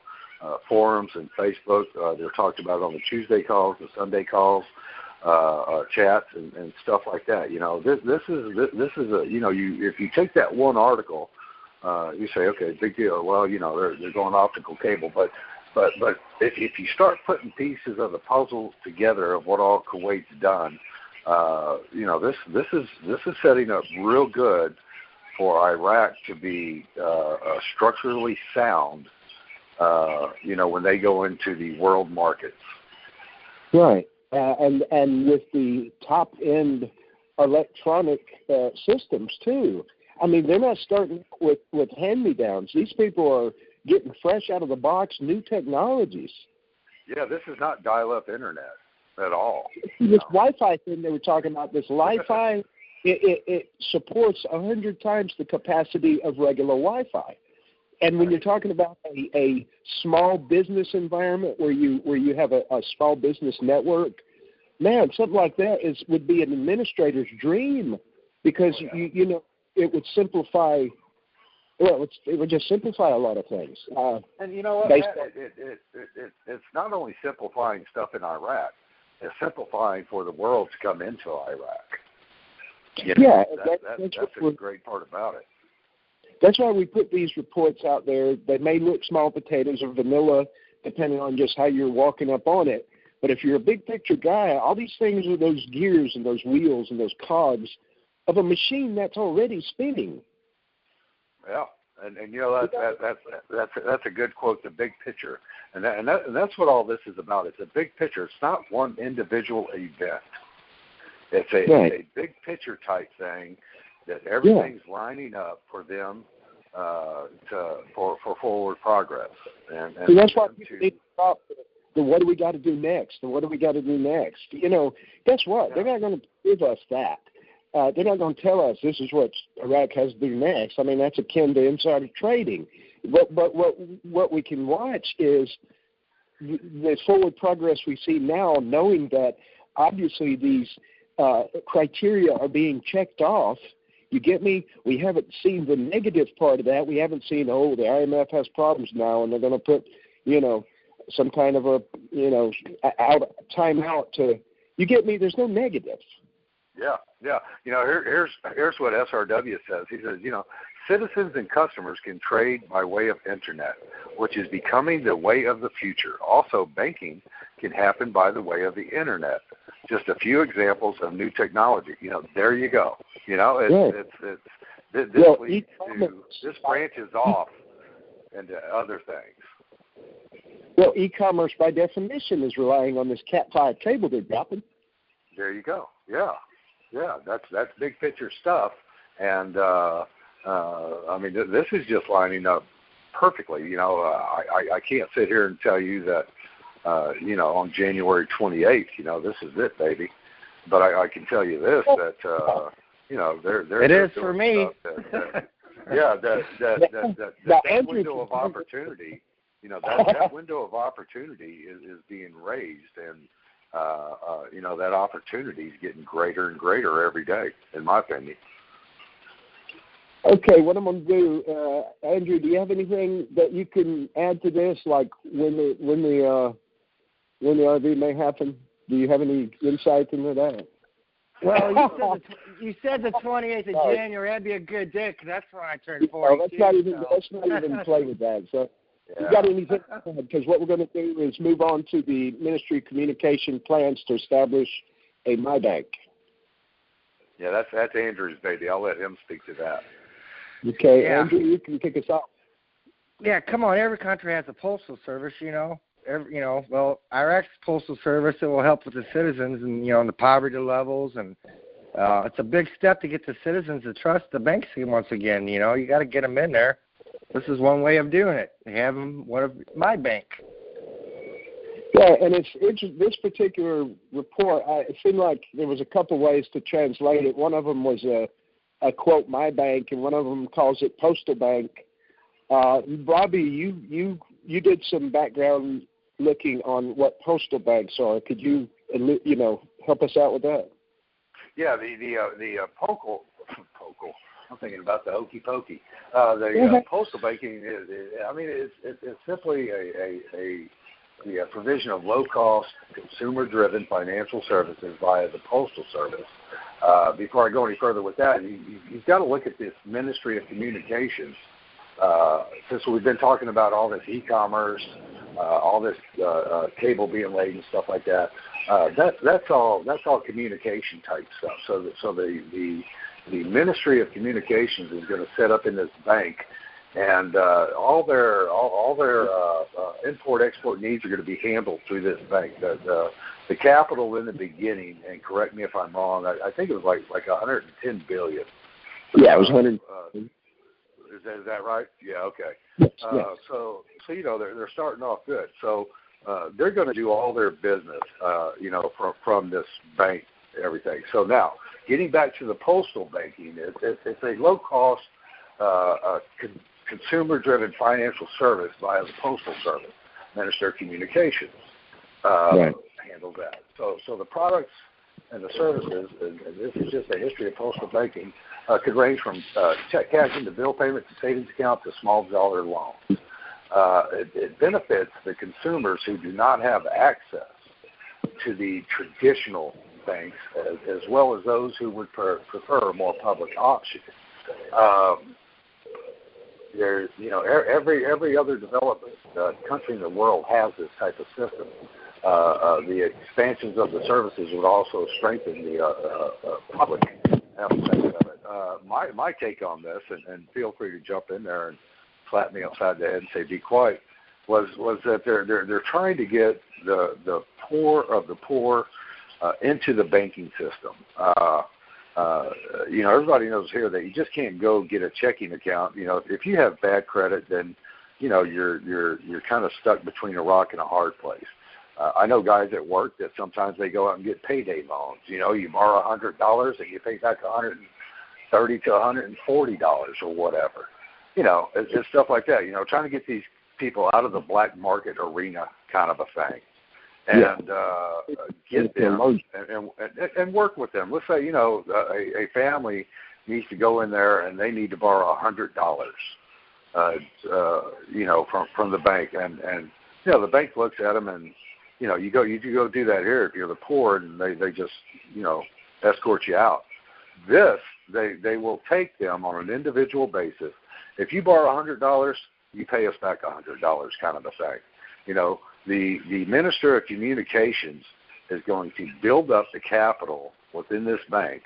forums and Facebook. They're talked about on the Tuesday calls, the Sunday calls, chats, and stuff like that. This is a if you take that one article, you say, okay, big deal. Well, they're going optical cable, but if you start putting pieces of the puzzle together of what all Kuwait's done, this is setting up real good for Iraq to be structurally sound, when they go into the world markets. Right, and with the top-end electronic systems, too. I mean, they're not starting with hand-me-downs. These people are getting fresh out of the box, new technologies. Yeah, this is not dial-up internet at all. This Wi-Fi thing they were talking about, this Li-Fi, it supports 100 times the capacity of regular Wi-Fi. And when you're talking about a small business environment where you have a small business network, man, something like that would be an administrator's dream, because it would simplify. Well, it would just simplify a lot of things. And you know what? It's not only simplifying stuff in Iraq; it's simplifying for the world to come into Iraq. That's a great part about it. That's why we put these reports out there. They may look small potatoes or vanilla, depending on just how you're walking up on it. But if you're a big picture guy, all these things are those gears and those wheels and those cogs of a machine that's already spinning. Yeah, and that's a good quote. The big picture, and that's what all this is about. It's a big picture. It's not one individual event. It's a big picture type thing that everything's lining up for them for forward progress. And so that's why people need to stop the what do we got to do next? And what do we got to do next? Guess what? Yeah. They're not going to give us that. They're not going to tell us this is what Iraq has to do next. I mean, that's akin to insider trading. But what we can watch is the forward progress we see now, knowing that obviously these criteria are being checked off. You get me? We haven't seen the negative part of that. We haven't seen, the IMF has problems now, and they're going to put, some kind of a, time out to. You get me? There's no negative. Yeah. Here's what SRW says. He says, citizens and customers can trade by way of internet, which is becoming the way of the future. Also, banking can happen by the way of the internet. Just a few examples of new technology. There you go. This branches off into other things. Well, e-commerce by definition is relying on this Cat5 cable they're dropping. There you go. Yeah, that's big picture stuff, and I mean, this is just lining up perfectly. I can't sit here and tell you that, on January 28th, this is it, baby. But I can tell you this, that, They're it is doing for me. That window of opportunity, that window of opportunity is being raised, and that opportunity is getting greater and greater every day, in my opinion. Okay, what I'm going to do, Andrew, do you have anything that you can add to this, like when the RV may happen? Do you have any insight into that? Well, you said the 28th of January. That'd be a good day, 'cause that's when I turned 42. No, let's not even play with that. So, you got anything? Because what we're going to do is move on to the Ministry of Communication plans to establish a MyBank. Yeah, that's Andrew's baby. I'll let him speak to that. Okay, Yeah. Andrew, you can kick us off. Yeah, come on. Every country has a postal service, Well, Iraq's postal service, it will help with the citizens and, the poverty levels. And it's a big step to get the citizens to trust the banks once again. You got to get them in there. This is one way of doing it. They have them one of my bank. Yeah, and it's this particular report, it seemed like there was a couple ways to translate it. One of them was a quote, my bank, and one of them calls it postal bank. Bobby, you did some background looking on what postal banks are. Could you help us out with that? Yeah, the POCL. I'm thinking about the hokey pokey. The postal banking is it's simply a provision of low cost, consumer driven financial services via the postal service. Before I go any further with that, you've got to look at this Ministry of Communications. Since we've been talking about all this e-commerce, all this cable being laid and stuff like that, that's all communication type stuff. So the Ministry of Communications is going to set up in this bank, and all their import-export needs are going to be handled through this bank. The capital in the beginning, and correct me if I'm wrong, I think it was like $110 billion. Yeah, it was 100. Is that right? Yeah, okay. Yes. So they're starting off good. So they're going to do all their business, from this bank, everything. So now, getting back to the postal banking, it's a low-cost, consumer-driven financial service via the Postal Service. Minister of Communications handles that. So the products and the services, and this is just a history of postal banking, could range from check cashing to bill payment to savings account to small dollar loans. It benefits the consumers who do not have access to the traditional banks, as well as those who would prefer a more public option. Every other developed country in the world has this type of system. The expansions of the services would also strengthen the public aspect of it. My take on this, and feel free to jump in there and slap me upside the head and say be quiet, was that they're trying to get the poor of the poor into the banking system. Everybody knows here that you just can't go get a checking account. If you have bad credit, then you're kind of stuck between a rock and a hard place. I know guys at work that sometimes they go out and get payday loans. You borrow $100 and you pay back $130 to $140 or whatever. It's stuff like that. Trying to get these people out of the black market arena kind of a thing. And get them and work with them. Let's say a family needs to go in there and they need to borrow $100, from the bank, and the bank looks at them and you go do that here if you're the poor, and they just escort you out. This they will take them on an individual basis. If you borrow $100, you pay us back $100, kind of a thing. The Minister of Communications is going to build up the capital within this bank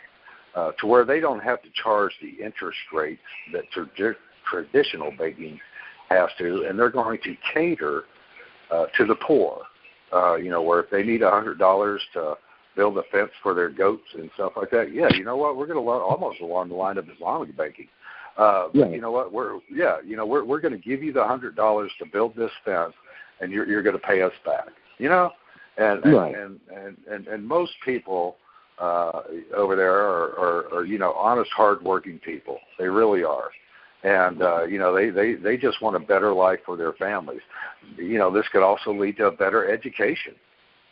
to where they don't have to charge the interest rates that traditional banking has to, and they're going to cater to the poor. Where if they need $100 to build a fence for their goats and stuff like that, you know what? We're going to almost along the line of Islamic banking. But you know what? We're going to give you the $100 to build this fence, and you're going to pay us back. And most people over there are honest, hardworking people. They really are. And, they just want a better life for their families. This could also lead to a better education.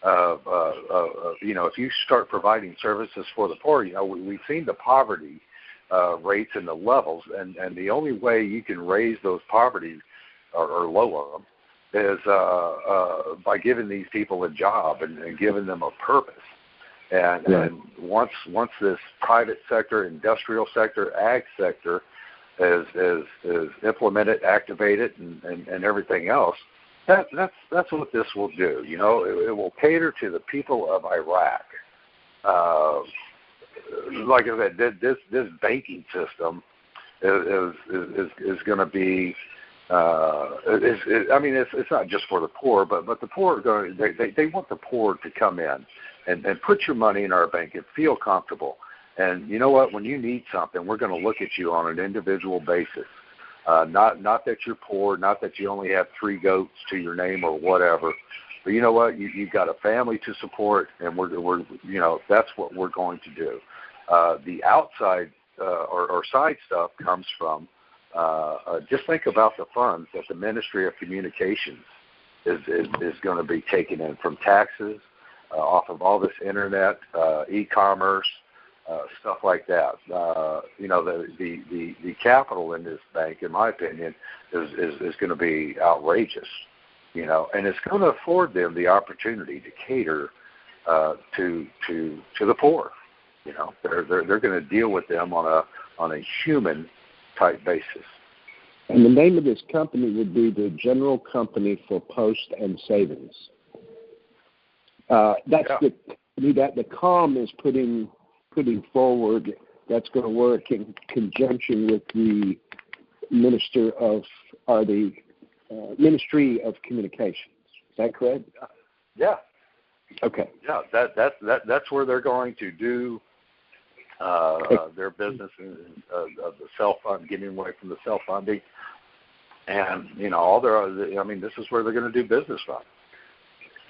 If you start providing services for the poor, we've seen the poverty rates and the levels, and the only way you can raise those poverty or lower them is by giving these people a job and giving them a purpose. And once this private sector, industrial sector, ag sector is implemented, activated, and everything else, that's what this will do. It will cater to the people of Iraq. Like I said, this banking system is going to be. It's not just for the poor, but the poor they want the poor to come in and put your money in our bank and feel comfortable. And you know what? When you need something, we're going to look at you on an individual basis. Not that you're poor, not that you only have 3 goats to your name or whatever. But you know what? You've got a family to support, and we're that's what we're going to do. The outside or side stuff comes from just think about the funds that the Ministry of Communications is going to be taking in from taxes, off of all this internet, e-commerce, stuff like that. The capital in this bank, in my opinion, is going to be outrageous. And it's going to afford them the opportunity to cater to the poor. They're going to deal with them on a human type basis. And the name of this company would be the General Company for Post and Savings. That's the company that the COM is putting forward. That's going to work in conjunction with the Ministry of Communications. Is that correct? Yeah. Okay. Yeah, that's where they're going to do their business of the self-fund, getting away from the self-funding, and all this is where they're going to do business from.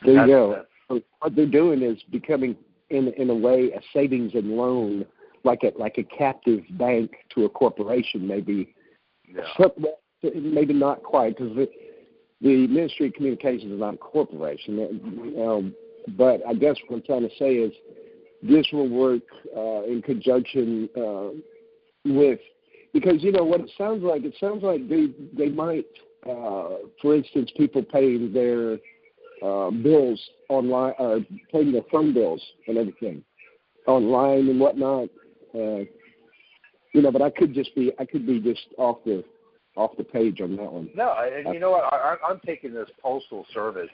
There you go. So what they're doing is becoming, in a way, a savings and loan, like a captive bank to a corporation, maybe. Yeah. Maybe not quite, because the Ministry of Communications is not a corporation. But I guess what I'm trying to say is this will work in conjunction with, because what it sounds like. It sounds like they might, for instance, people paying their bills online, paying their phone bills and everything online and whatnot. But I could be just off the page on that one. No, and you know what? I'm taking this postal service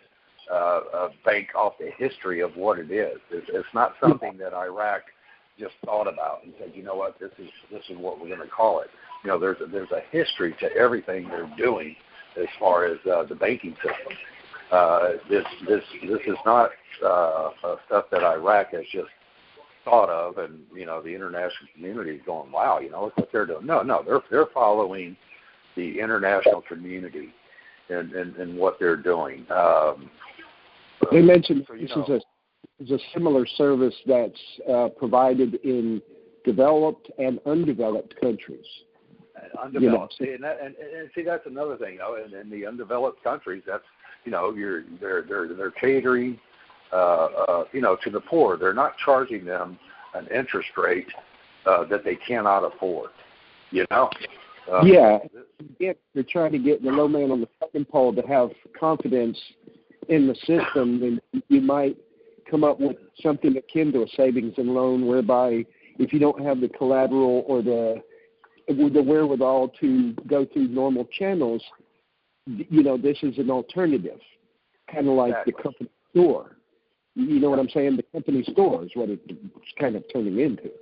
bank off the history of what it is. It's not something that Iraq just thought about and said, you know what, this is what we're going to call it. There's a history to everything they're doing as far as the banking system. This is not stuff that Iraq has just thought of, and the international community is going, wow, look what they're doing. No, they're following the international community and what they're doing. They mentioned this is a similar service that's provided in developed and undeveloped countries. Undeveloped, and see, that's another thing. In the undeveloped countries, that's they're catering to the poor. They're not charging them an interest rate that they cannot afford. They're trying to get the low man on the fucking pole to have confidence in the system, then you might come up with something akin to a savings and loan, whereby if you don't have the collateral or the wherewithal to go through normal channels, this is an alternative, kind of like the company store. You know what I'm saying? The company store is what it's kind of turning into,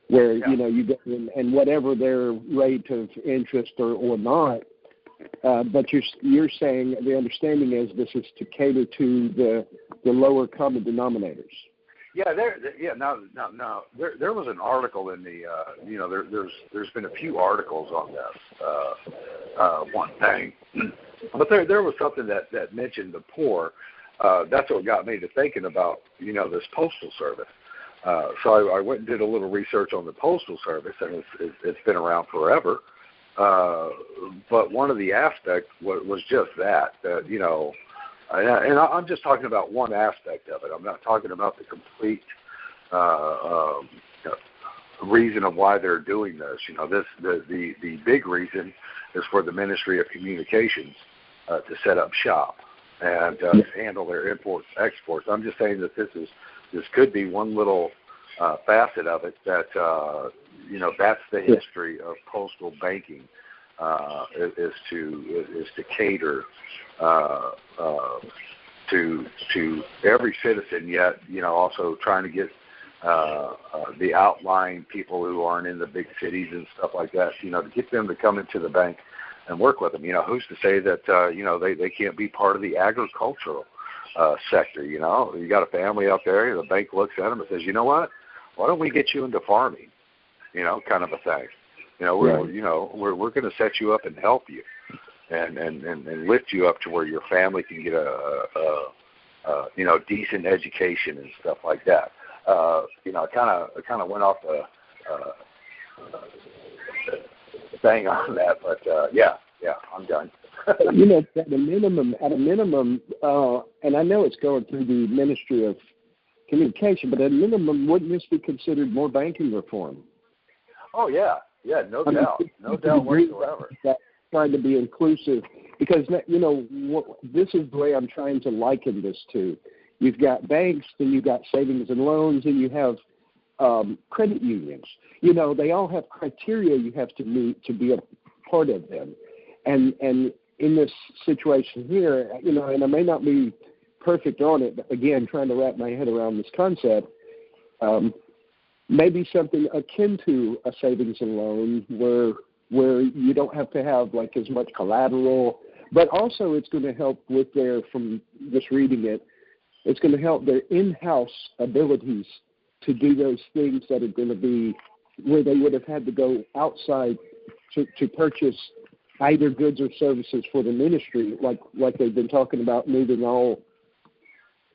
where you go in, and whatever their rate of interest or not. But you're saying the understanding is this is to cater to the lower common denominators. Yeah, Now there was an article in the there's been a few articles on this one thing, but there was something that mentioned the poor. That's what got me to thinking about this postal service. So I went and did a little research on the Postal Service, and it's been around forever. But one of the aspects was just that, you know, and I'm just talking about one aspect of it. I'm not talking about the complete reason of why they're doing this. You know, the big reason is for the Ministry of Communications to set up shop and handle their imports, exports. I'm just saying that this could be one little facet of it that you know, that's the history of postal banking, is to cater to every citizen, yet, you know, also trying to get the outlying people who aren't in the big cities and stuff like that, you know, to get them to come into the bank and work with them. You know, who's to say that, you know, they can't be part of the agricultural sector? You know, you got a family out there, the bank looks at them and says, you know what, why don't we get you into farming? You know, kind of a thing. You know, we're going to set you up and help you, and lift you up to where your family can get a you know, decent education and stuff like that. You know, I kind of went off the thing on that, but yeah, I'm done. You know, at a minimum, and I know it's going through the Ministry of Communication, but at a minimum, wouldn't this be considered more banking reform? Oh yeah, no doubt whatsoever. Trying to be inclusive, because, you know, this is the way I'm trying to liken this to. You've got banks, then you've got savings and loans, and you have credit unions. You know, they all have criteria you have to meet to be a part of them. And in this situation here, you know, and I may not be perfect on it, but again, trying to wrap my head around this concept, maybe something akin to a savings and loan where you don't have to have like as much collateral, but also it's going to help with from just reading it, it's going to help their in-house abilities to do those things that are going to be where they would have had to go outside to purchase either goods or services for the ministry, like they've been talking about moving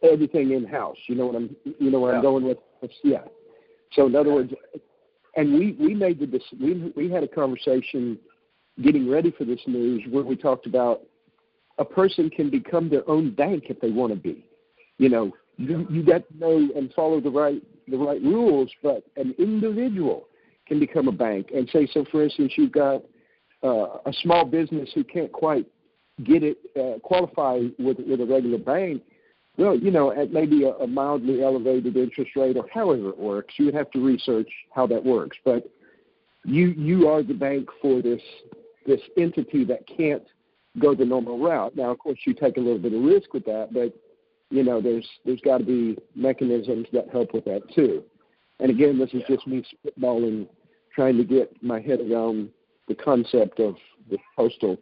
everything in-house. You know where I'm going with this? Yeah. So in other words, and we made we had a conversation getting ready for this news where we talked about a person can become their own bank if they want to be. You know, you got to know and follow the right rules, but an individual can become a bank. And say, so for instance, you've got a small business who can't quite get it qualify with a regular bank. Well, you know, at maybe a mildly elevated interest rate or however it works, you would have to research how that works. But you are the bank for this entity that can't go the normal route. Now, of course, you take a little bit of risk with that, but, you know, there's got to be mechanisms that help with that too. And again, this is just me spitballing, trying to get my head around the concept of the postal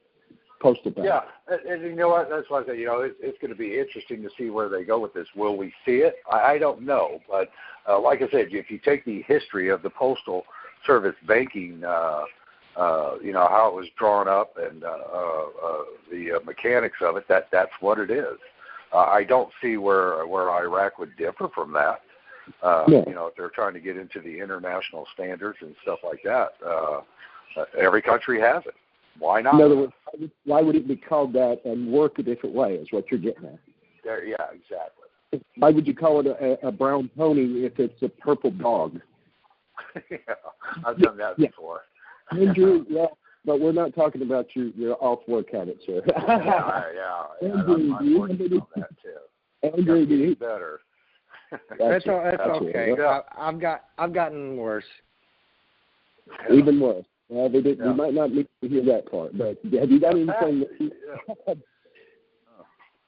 bank. Yeah, and you know what? That's why I say, you know, it's going to be interesting to see where they go with this. Will we see it? I don't know, but like I said, if you take the history of the Postal Service banking, you know, how it was drawn up and the mechanics of it, that's what it is. I don't see where Iraq would differ from that. You know, if they're trying to get into the international standards and stuff like that, every country has it. Why not? In other words, why would it be called that and work a different way is what you're getting at. Yeah, exactly. Why would you call it a brown pony if it's a purple dog? Yeah, I've done that before. Andrew, yeah, but we're not talking about your off-work habits here. Yeah. Andrew, I'm working on that too. Andrew, do you better? That's okay. Yeah. I've gotten worse. Even worse. Well, we might not need to hear that part, but have you got anything?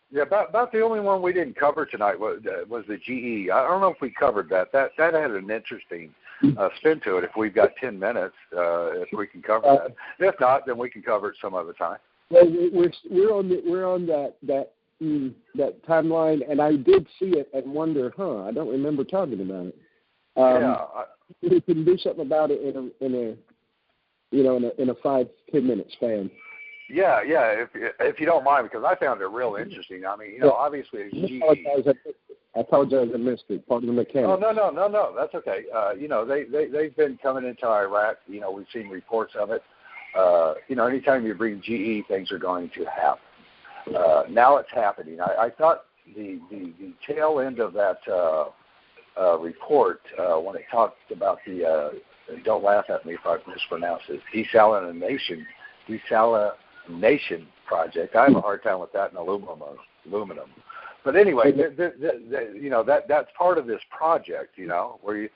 Yeah, about the only one we didn't cover tonight was the GE. I don't know if we covered that. That had an interesting spin to it. If we've got 10 minutes, if we can cover that. If not, then we can cover it some other time. Well, we're on that timeline, and I did see it and wonder, I don't remember talking about it. We can do something about it in a 5-10 minute span. Yeah. If you don't mind, because I found it real interesting. I mean, you know, obviously, GE. I apologize, I missed it. Pardon the mechanic. Oh, no. That's okay. They've been coming into Iraq. We've seen reports of it. Anytime you bring GE, things are going to happen. Now it's happening. I thought the tail end of that report, when it talked about the, don't laugh at me if I mispronounce it, desalination project. I have a hard time with that in aluminum. But anyway, that's part of this project, where you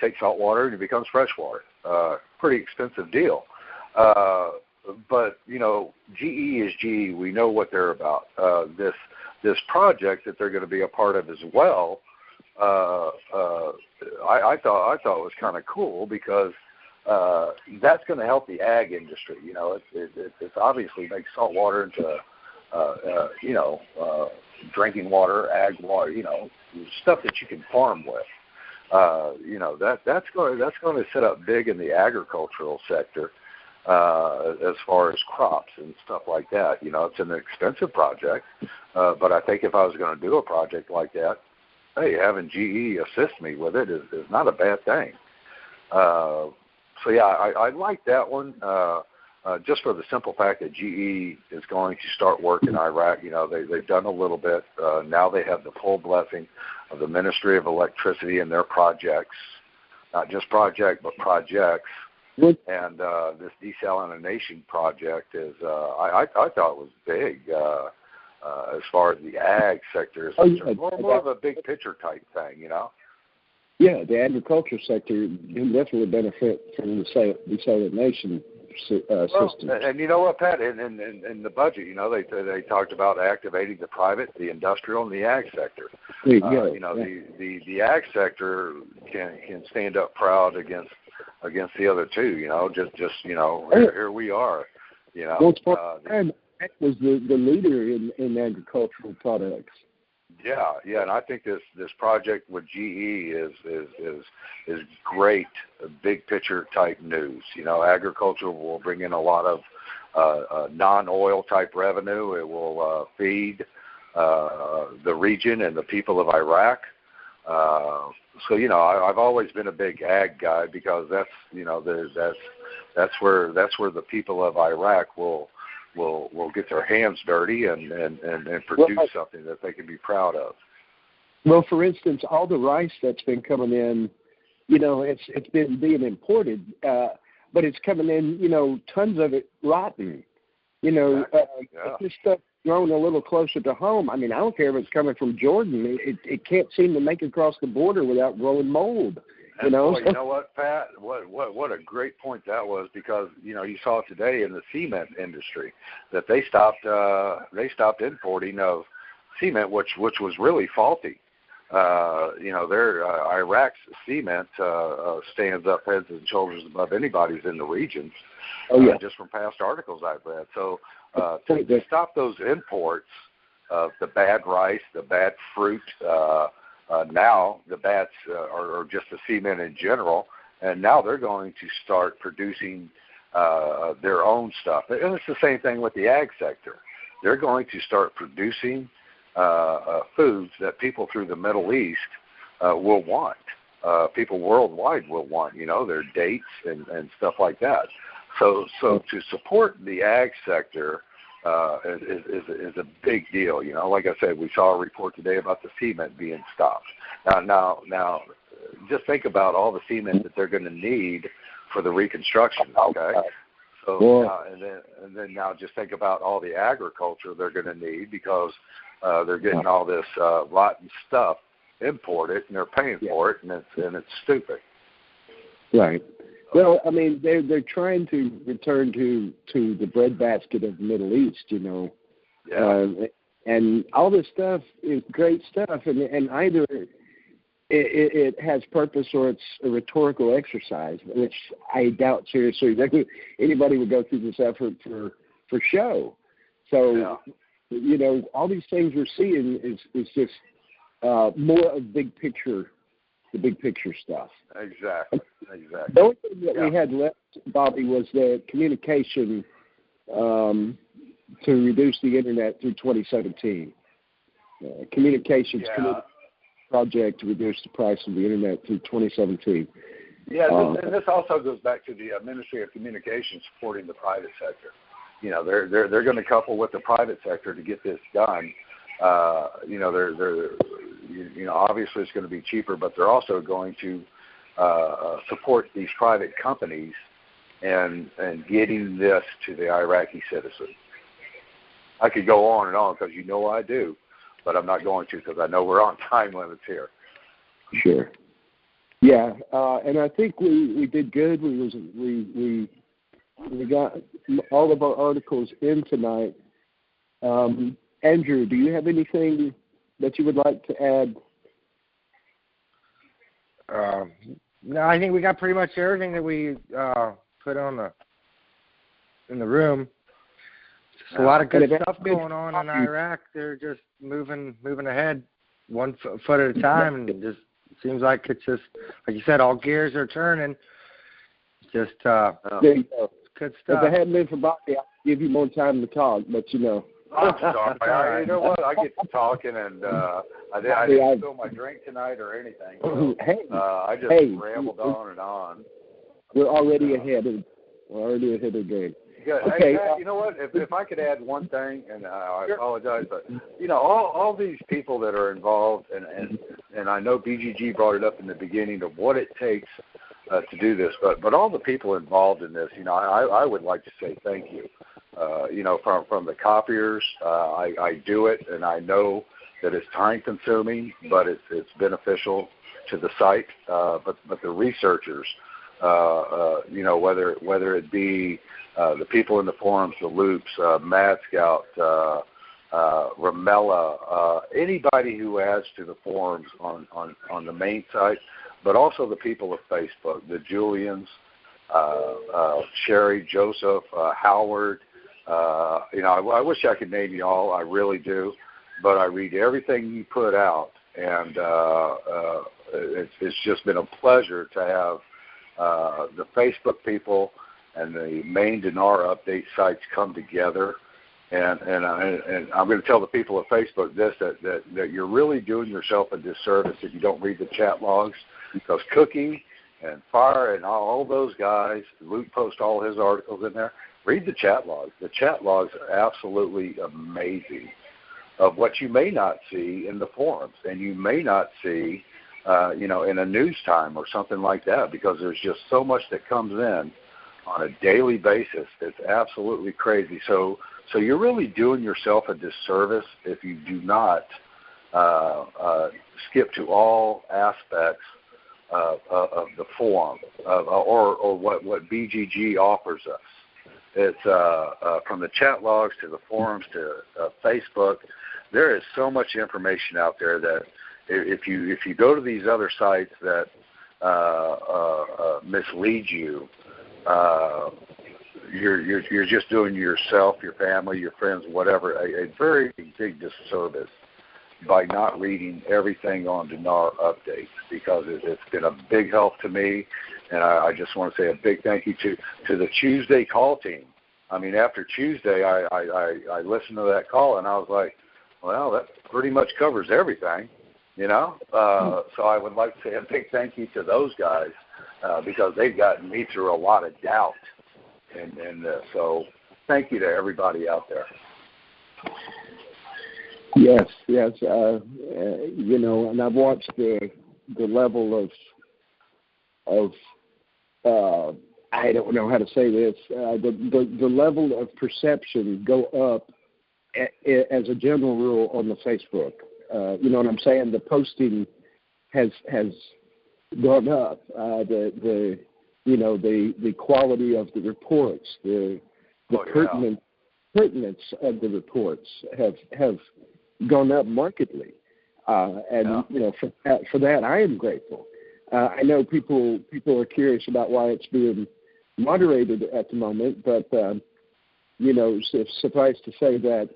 take salt water and it becomes fresh water. Pretty expensive deal. But GE is GE. We know what they're about. This project that they're going to be a part of as well. I thought it was kind of cool because that's going to help the ag industry. It's obviously makes salt water into drinking water, ag water, stuff that you can farm with. That's going to set up big in the agricultural sector as far as crops and stuff like that. It's an expensive project, but I think if I was going to do a project like that, hey, having GE assist me with it is not a bad thing. So yeah, I like that one. Just for the simple fact that GE is going to start work in Iraq. They've done a little bit. Now they have the full blessing of the Ministry of Electricity and their projects, not just project, but projects. And this desalination project is, I thought it was big as far as the ag sector is concerned. More of a big picture type thing, Yeah, the agriculture sector can definitely benefit from the desalination system. And you know what, Pat? In the budget, they talked about activating the private, the industrial, and the ag sector. The ag sector can stand up proud against the other two. Here we are. Was the leader in agricultural products. Yeah, and I think this project with GE is great, big picture type news. Agriculture will bring in a lot of non-oil type revenue. It will feed the region and the people of Iraq. So I've always been a big ag guy because that's where the people of Iraq will get their hands dirty and produce something that they can be proud of. Well, for instance, all the rice that's been coming in, it's been being imported, but it's coming in, tons of it rotten. If this stuff grown a little closer to home, I don't care if it's coming from Jordan, it can't seem to make it across the border without growing mold. Boy, you know what, Pat? What a great point that was, because you saw today in the cement industry that they stopped importing of cement, which was really faulty. Their Iraq's cement stands up heads and shoulders above anybody's in the region. Just from past articles I've read. So to stop those imports of the bad rice, the bad fruit. Now the bats are just the cement in general, and now they're going to start producing their own stuff. And it's the same thing with the ag sector. They're going to start producing foods that people through the Middle East will want. People worldwide will want, their dates and stuff like that. So to support the ag sector is a big deal. Like I said, we saw a report today about the cement being stopped. Now, just think about all the cement that they're going to need for the reconstruction. Okay, so and then now just think about all the agriculture they're going to need, because they're getting all this rotten stuff imported and they're paying for it, and it's stupid. Right. Well, they're trying to return to the breadbasket of the Middle East, and all this stuff is great stuff, and either it has purpose or it's a rhetorical exercise, which I doubt seriously that anybody would go through this effort for show. So, all these things we're seeing is just more of the big picture stuff. Exactly. The only thing that we had left, Bobby, was the communication to reduce the internet through 2017. Communications. project to reduce the price of the internet through 2017. Yeah, and this also goes back to the Ministry of Communications supporting the private sector. You know, they're going to couple with the private sector to get this done. You know, obviously it's going to be cheaper, but they're also going to support these private companies and getting this to the Iraqi citizen. I could go on and on because you know I do, but I'm not going to because I know we're on time limits here. Sure. Yeah, and I think we did good. We got all of our articles in tonight. Andrew, do you have anything that you would like to add? No, I think we got pretty much everything that we put on in the room. Just a lot of good stuff going on in Iraq. They're just moving ahead one foot at a time, and it just seems like it's just, like you said, all gears are turning. Just there you go. Good stuff. If it hadn't been for Bobby, I'd give you more time to talk, but you know. I'm sorry. You know what? I get to talking, and I didn't spill my drink tonight or anything. So, I just rambled on and on. We're already ahead of the game. Good. Okay. Hey, you know what? If I could add one thing, and I apologize, but you know, all these people that are involved, and I know BGG brought it up in the beginning of what it takes to do this, but all the people involved in this, you know, I would like to say thank you. You know, from the copiers, I do it, and I know that it's time consuming, but it's beneficial to the site. But the researchers, you know, whether it be the people in the forums, the loops, Mad Scout, Ramella, anybody who adds to the forums on the main site, but also the people of Facebook, the Julians, Sherry, Joseph, Howard. You know, I wish I could name you all. I really do, but I read everything you put out, and it's just been a pleasure to have the Facebook people and the main Dinar update sites come together. And I'm going to tell the people of Facebook this, that you're really doing yourself a disservice if you don't read the chat logs, because Cookie and Fire and all those guys, Luke posts all his articles in there. Read the chat logs. The chat logs are absolutely amazing of what you may not see in the forums, and you may not see, you know, in a news time or something like that, because there's just so much that comes in on a daily basis. It's absolutely crazy. So you're really doing yourself a disservice if you do not skip to all aspects of the forum or what BGG offers us. It's from the chat logs to the forums to Facebook. There is so much information out there that if you go to these other sites that mislead you, you're just doing yourself, your family, your friends, whatever, a very big disservice by not reading everything on Dinar updates, because it's been a big help to me. And I just want to say a big thank you to the Tuesday call team. I mean, after Tuesday, I listened to that call, and I was like, well, that pretty much covers everything, you know? So I would like to say a big thank you to those guys, because they've gotten me through a lot of doubt. And so thank you to everybody out there. Yes. You know, and I've watched the level of I don't know how to say this, the level of perception go up as a general rule on the Facebook. You know what I'm saying? The posting has gone up. The quality of the reports, the pertinence of the reports have gone up markedly. You know, for that I am grateful. I know people are curious about why it's being moderated at the moment, but you know, suffice to say that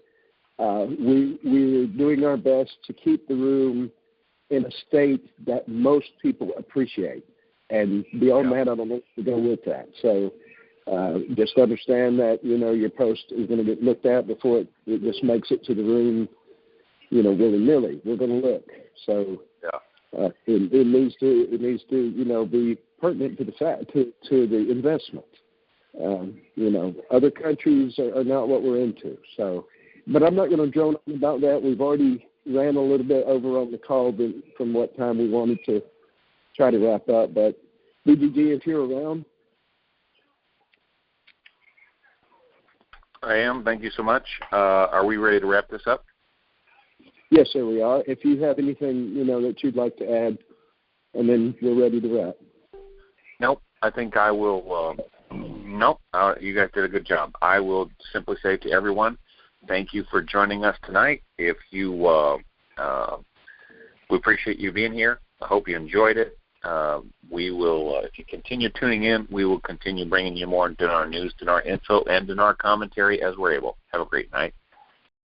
we're doing our best to keep the room in a state that most people appreciate, and beyond that, I don't know where to go with that. So just understand that, you know, your post is going to get looked at before it just makes it to the room, you know, willy-nilly. We're going to look. So It needs to be pertinent to the investment. Other countries are not what we're into. So, but I'm not going to drone on about that. We've already ran a little bit over on the call from what time we wanted to try to wrap up. But BGG, if you're around. I am. Thank you so much. Are we ready to wrap this up? Yes, sir, we are. If you have anything, that you'd like to add, and then we're ready to wrap. Nope. I think I will. Nope. You guys did a good job. I will simply say to everyone, thank you for joining us tonight. If you, we appreciate you being here. I hope you enjoyed it. We will, if you continue tuning in, we will continue bringing you more Dinar news, Dinar info, and Dinar commentary as we're able. Have a great night.